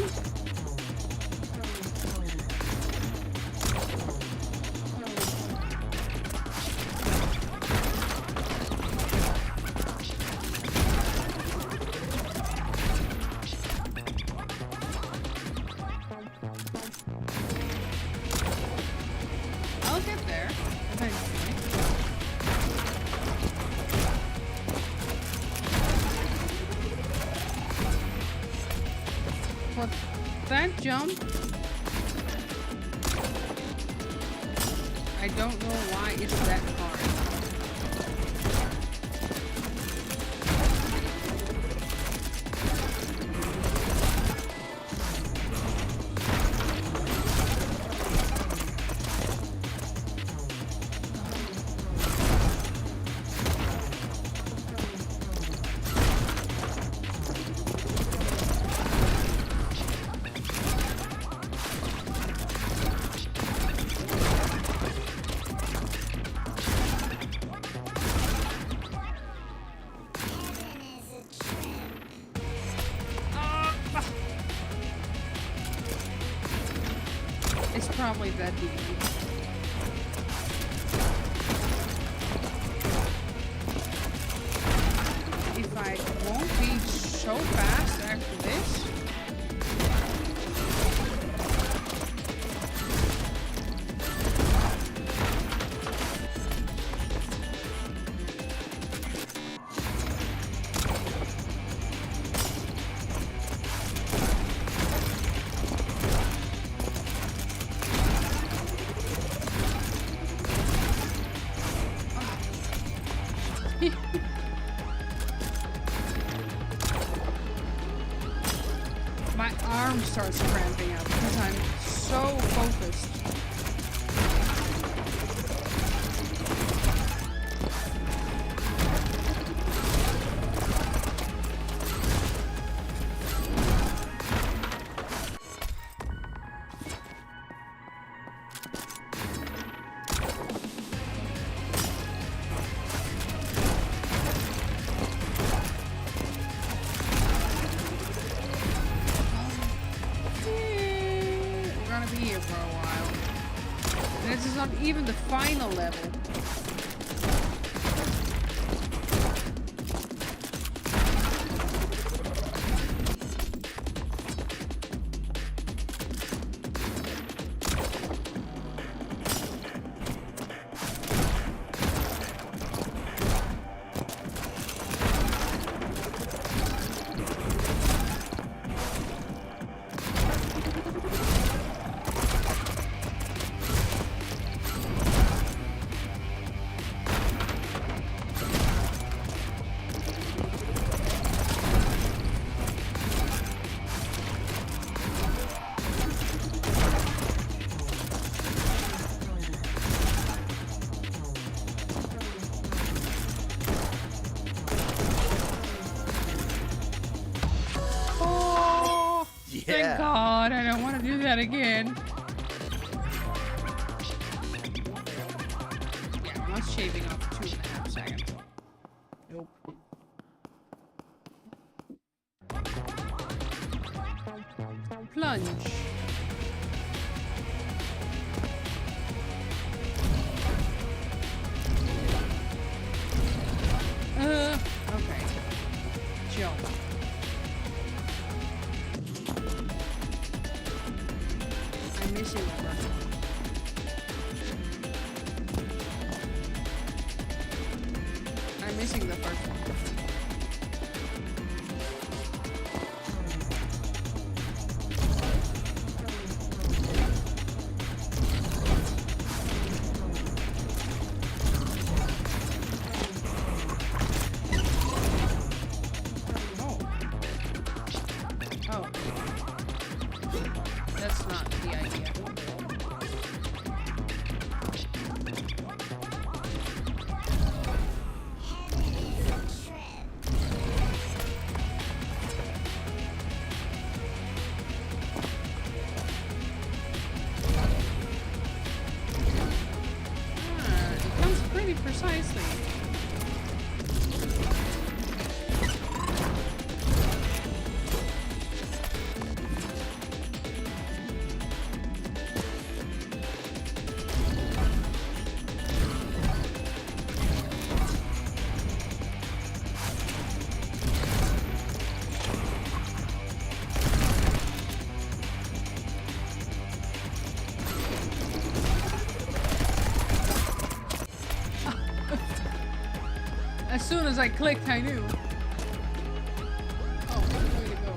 I'll get there eventually. But that jump, I don't know why it's that hard. It's probably that deep. If I won't be so fast after this. My arm starts cramping up because I'm so focused. Be here for a while. And this is not even the final level. Thank God, I don't want to do that again. Yeah, I'm not shaving off 2.5 seconds. Nope. Plunge. Okay. Jump. I'm missing the first one. I'm missing the first one. Oh. That's not the idea. It comes pretty precisely. As soon as I clicked, I knew. Oh, way to go.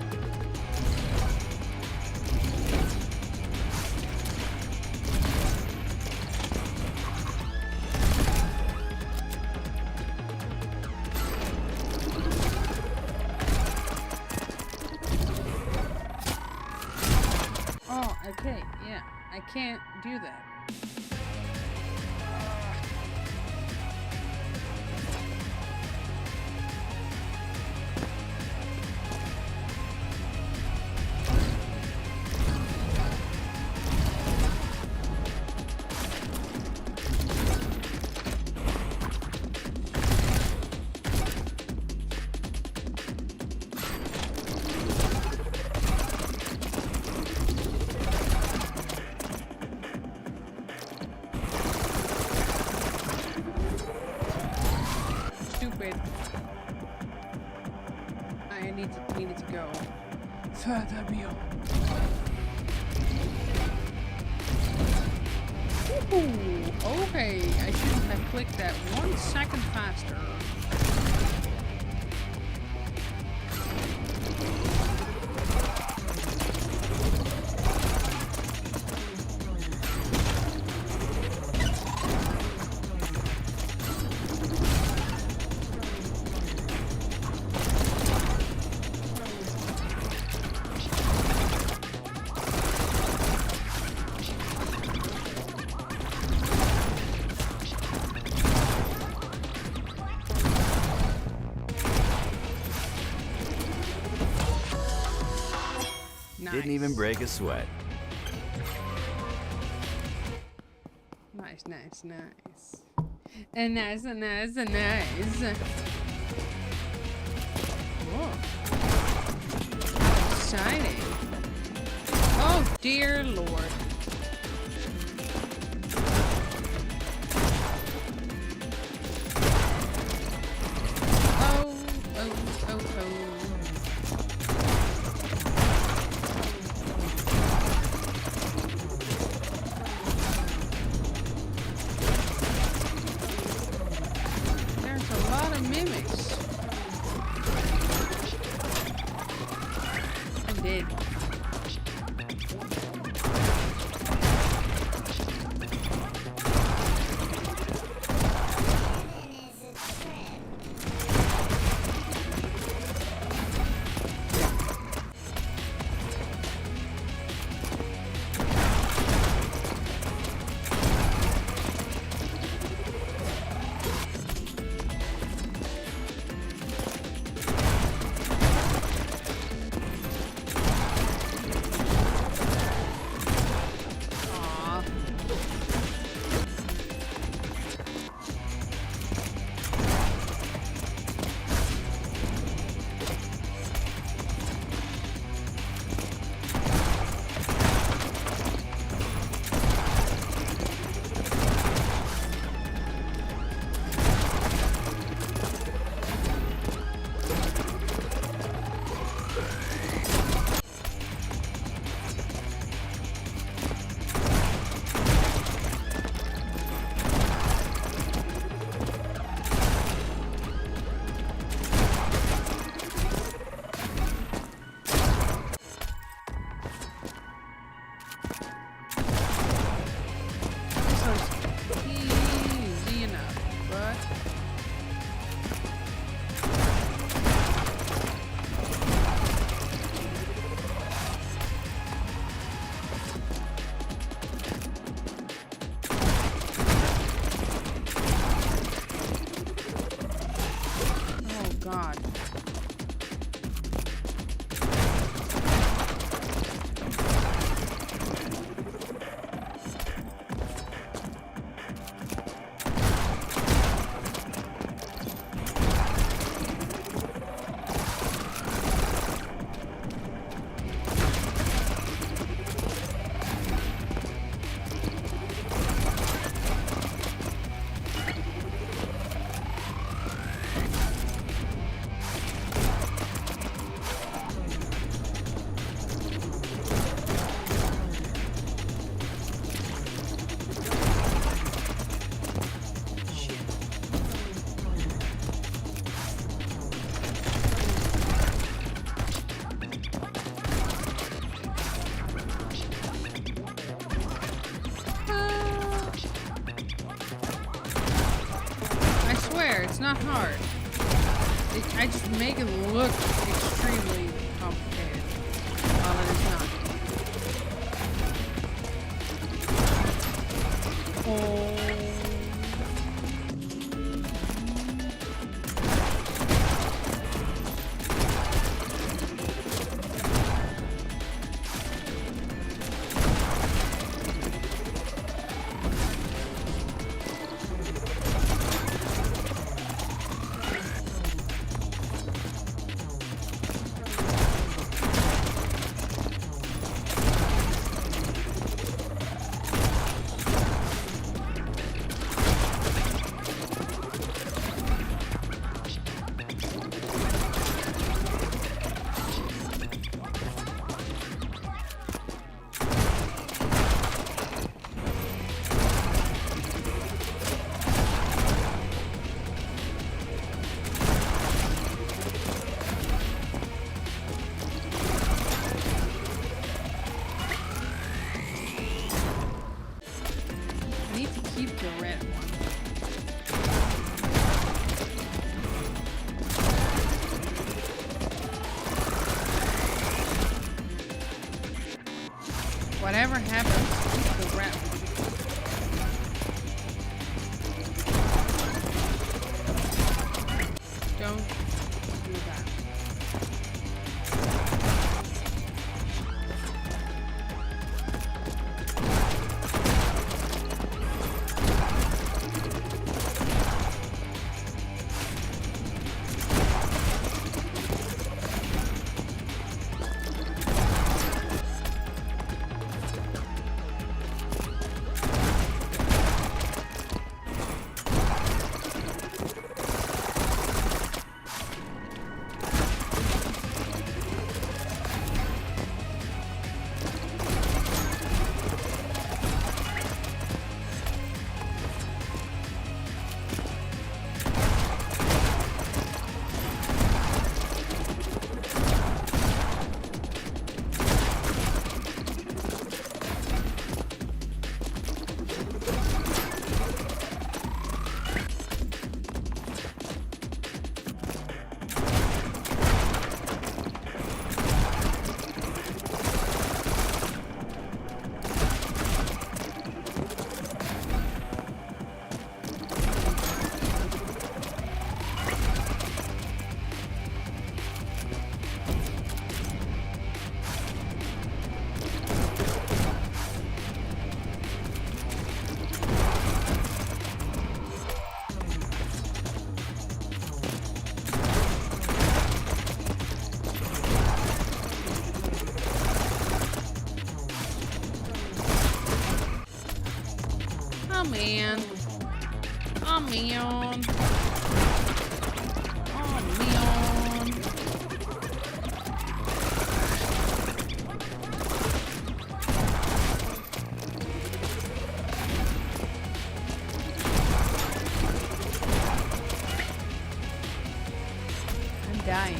Oh, okay, yeah. I can't do that. Stupid. I needed to go further beyond. Ooh, okay. I shouldn't have clicked that 1 second faster. Didn't even break a sweat. Nice, nice, nice. And nice, and nice, and nice. Whoa. Exciting. Oh, dear Lord. Oh, oh, oh, oh. Mimics. I'm dead. not hard. I just make it look extremely complicated, while it is not. Oh. Whatever happens, keep the rat. Don't do that. Oh man. Oh man. Oh man. I'm dying.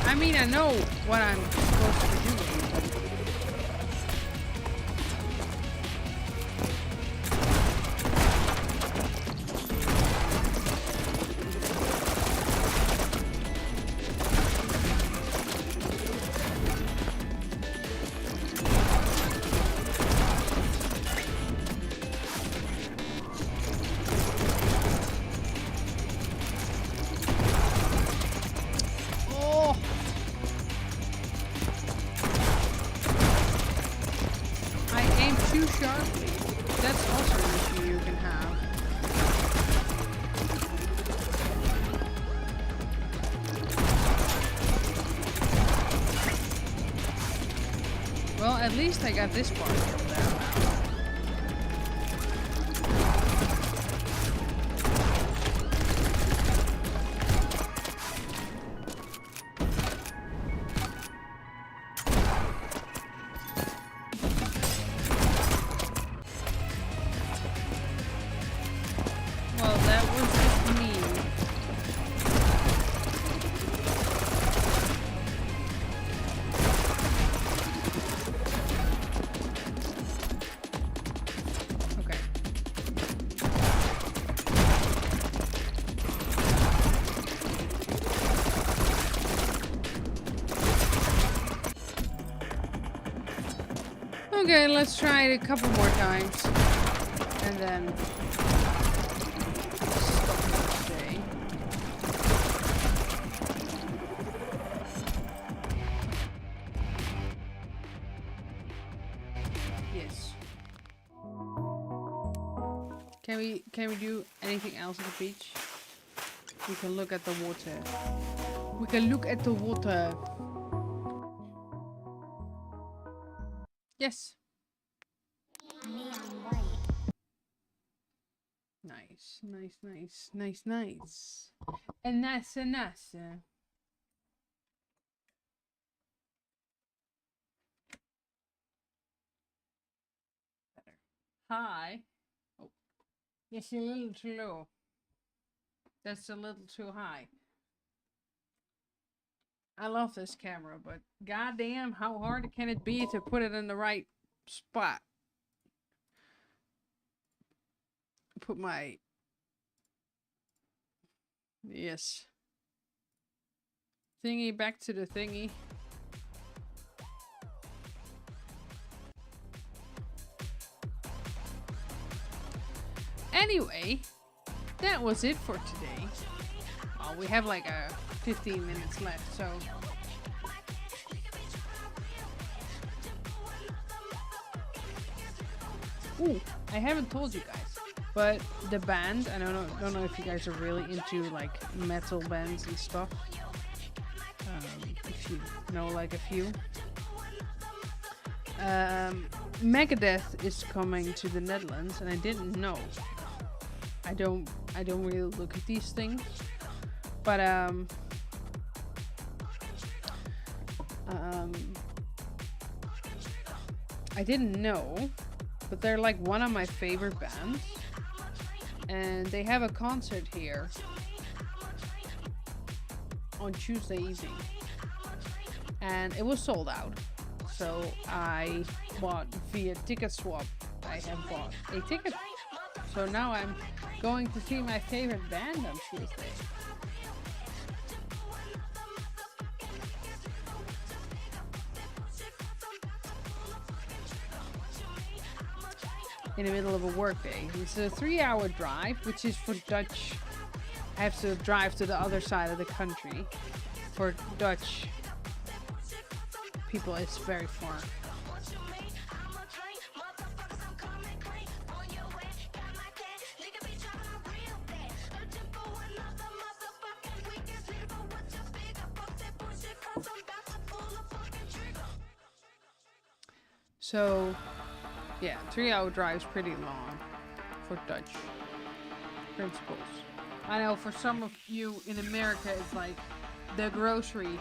I mean, I know what I'm supposed to do. Oh! at least I got this part filled out now. Well, that was just me. Okay. Okay, let's try it a couple more times. And then stop for today. Yes. Can we do anything else at the beach? We can look at the water. We can look at the water. Yes. Neon white. Nice, nice, nice, nice, nice. And nice, and nice. Better. High. Oh, yes, a little too low. That's a little too high. I love this camera, but goddamn, how hard can it be to put it in the right spot? Put my... Yes. Thingy back to the thingy. Anyway, that was it for today. Oh, we have like 15 minutes left, so... Ooh, I haven't told you guys, but the band, I don't know if you guys are really into like metal bands and stuff. If you know like a few. Megadeth is coming to the Netherlands, and I didn't know. I don't really look at these things, but I didn't know, but they're like one of my favorite bands, and they have a concert here on Tuesday evening, and it was sold out. So I bought via Ticket Swap. I have bought a ticket. So now I'm going to see my favorite band on Tuesday. In the middle of a workday. It's a 3-hour drive, which is for Dutch. I have to drive to the other side of the country. For Dutch people, it's very far. So, yeah, 3-hour drive is pretty long for Dutch principles. I know for some of you in America, it's like the grocery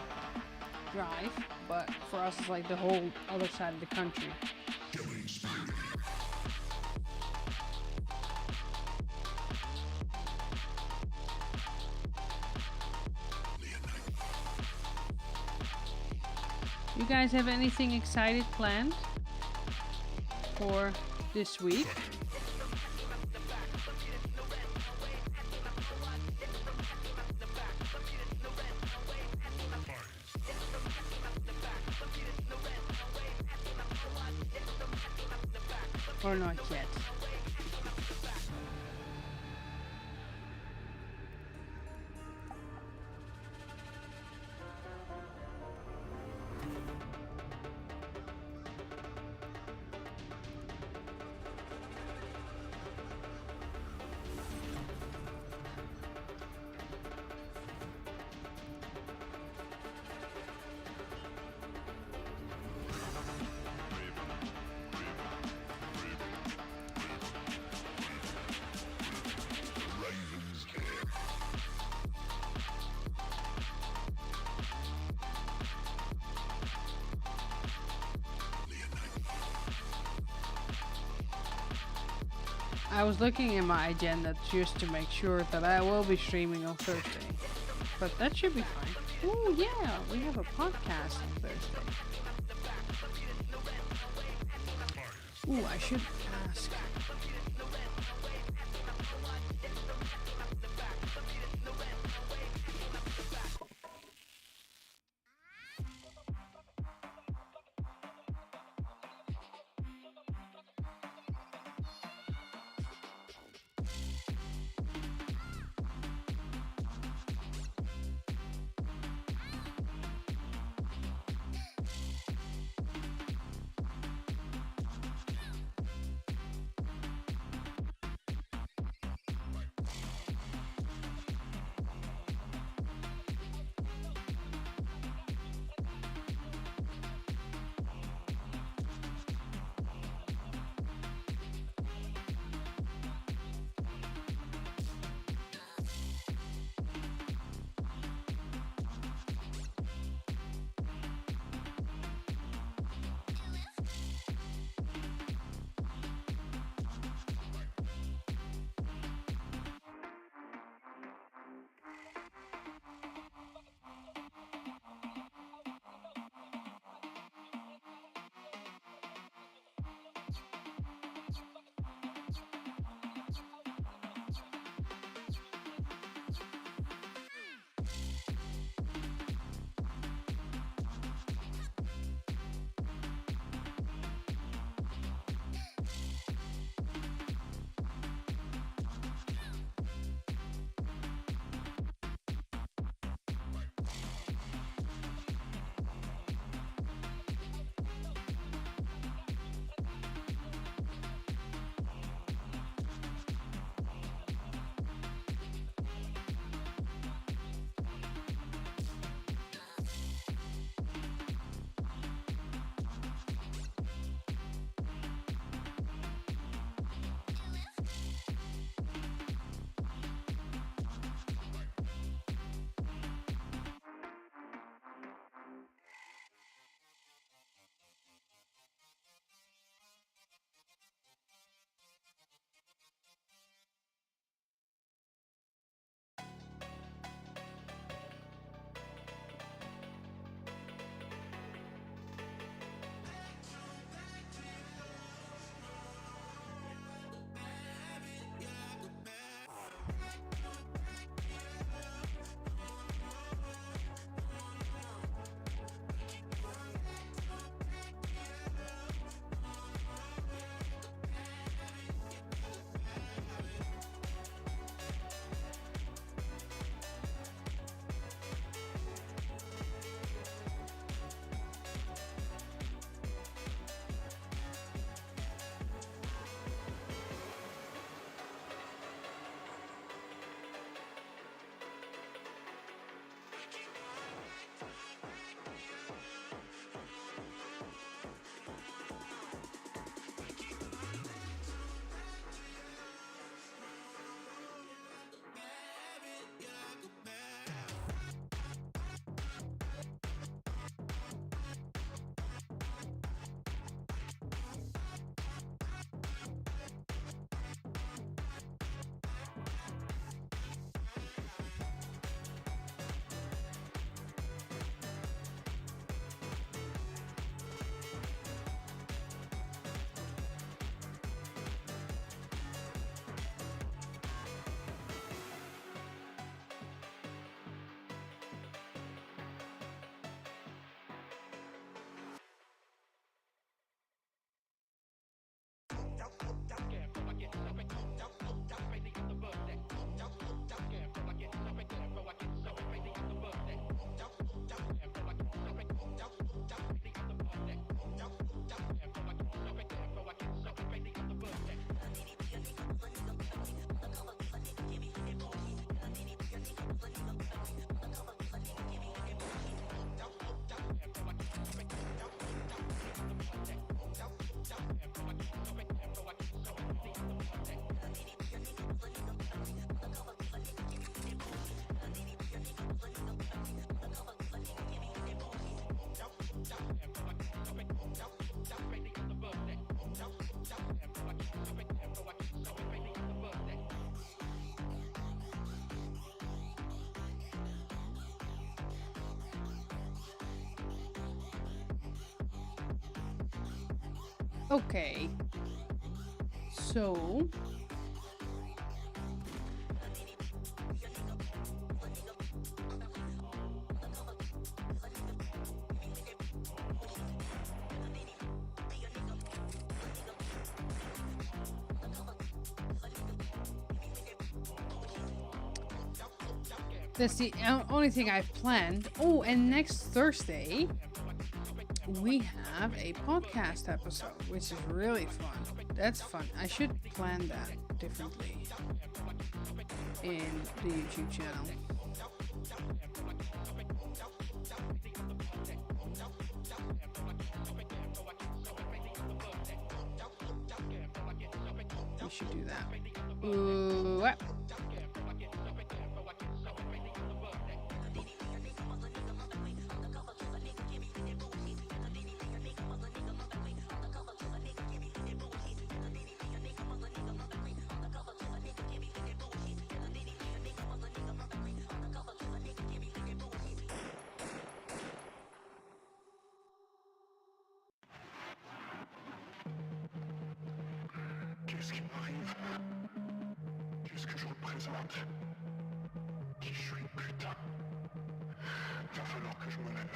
drive, but for us, it's like the whole other side of the country. You guys have anything exciting planned for this week? Or not yet? I was looking at my agenda just to make sure that I will be streaming on Thursday. But that should be fine. Oh yeah, we have a podcast on Thursday. Ooh, I should ask. Okay. So. That's the only thing I've planned. Oh, and next Thursday, we have a podcast episode, which is really fun. That's fun. I should plan that differently in the YouTube channel. We should do that. Ooh, what? Qu'est-ce qui m'arrive? Qu'est-ce que je représente? Qui je suis, putain? Va falloir que je me lève.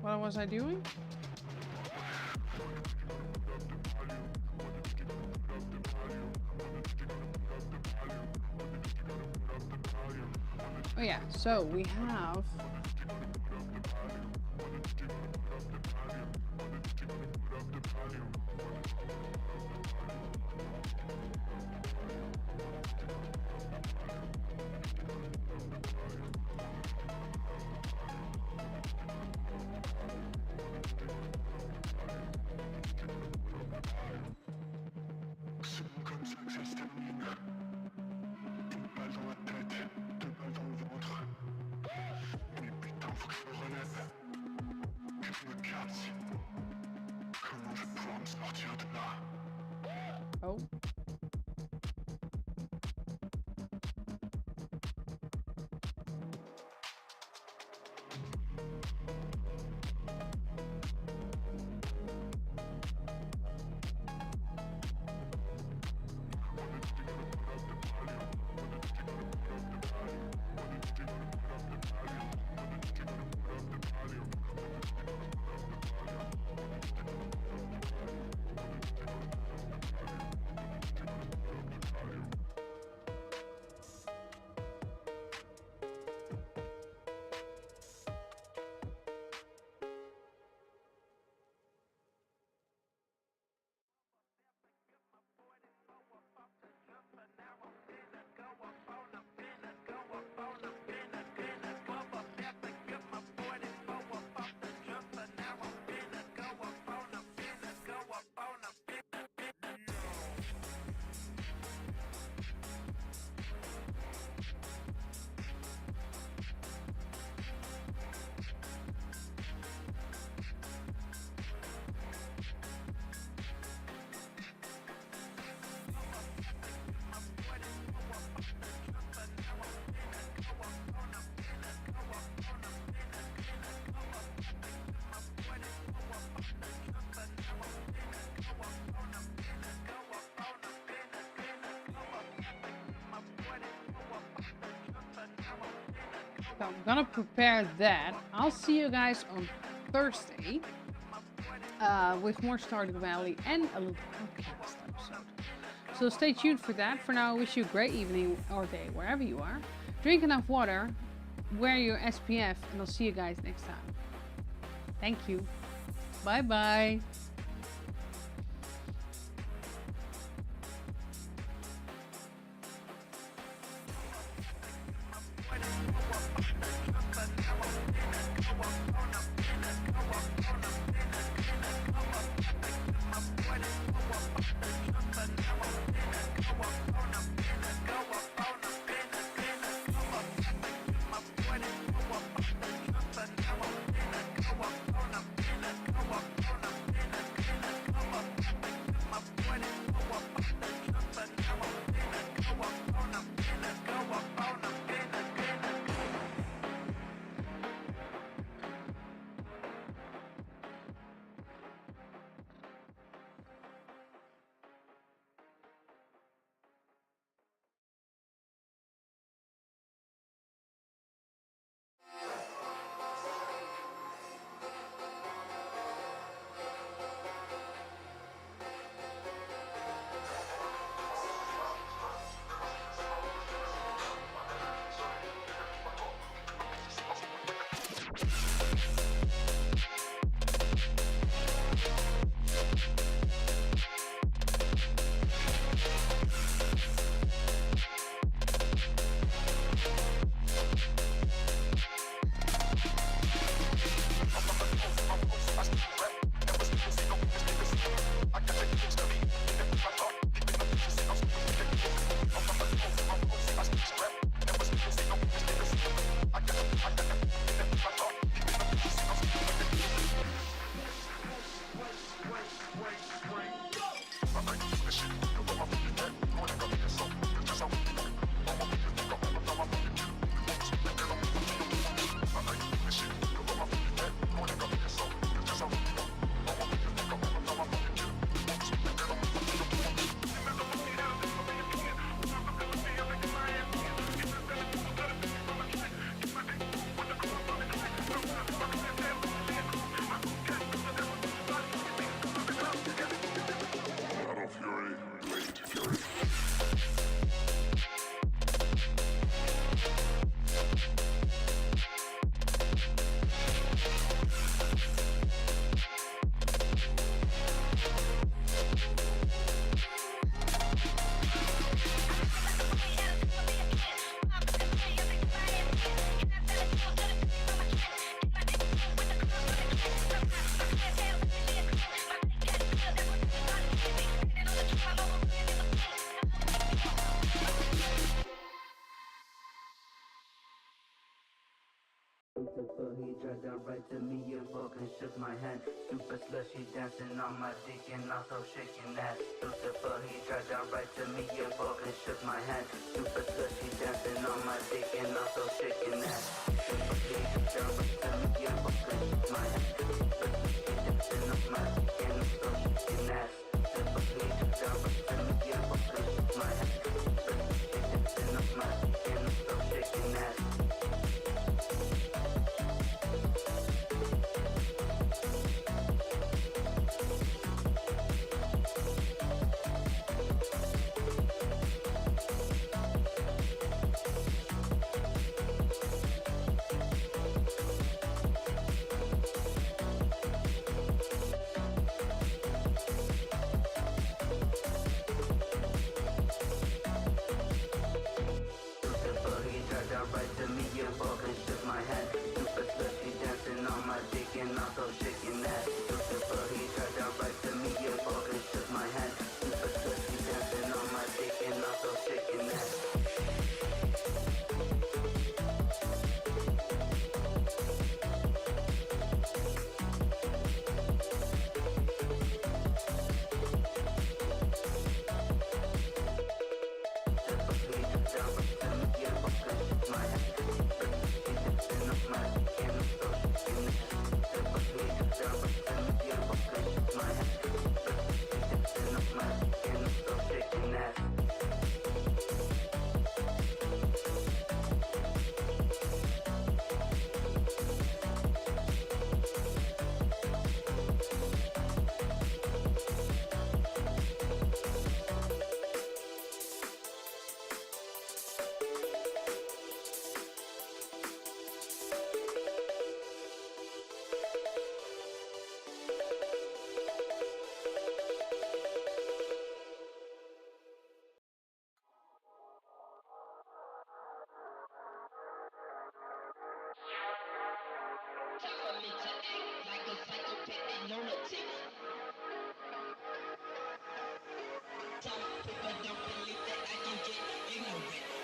What was I doing? Oh yeah, so we have C'est comme ça que ça se termine. Une balle dans la tête, 2 balles dans le ventre. Mais putain, faut que je me relève. Que je me casse. Comment je vais pouvoir me sortir de là? oh. So I'm gonna prepare that. I'll see you guys on Thursday with more Stardew Valley and a little podcast episode. So stay tuned for that. For now, I wish you a great evening or day wherever you are. Drink enough water, wear your SPF, and I'll see you guys next time. Thank you. Bye bye. Lucifer, he dragged her right to me and fucking shook my hand. Super slushy dancing on my dick and also shaking that. Lucifer, he dragged her right to me and fucking shook my hand. Super slushy dancing on my dick and also shaking that. Lucifer, he dragged her right to me and fucking shook my hand. Super slushy dancing on my dick and also shaking that. Lucifer, he dragged her right to me and fucking shook my hand. Super slushy dancing on my dick and also shaking that.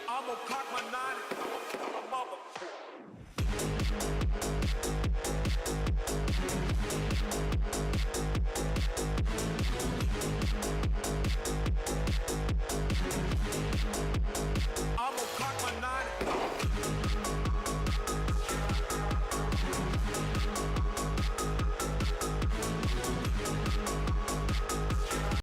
I'ma cock my 9 and kill a mother.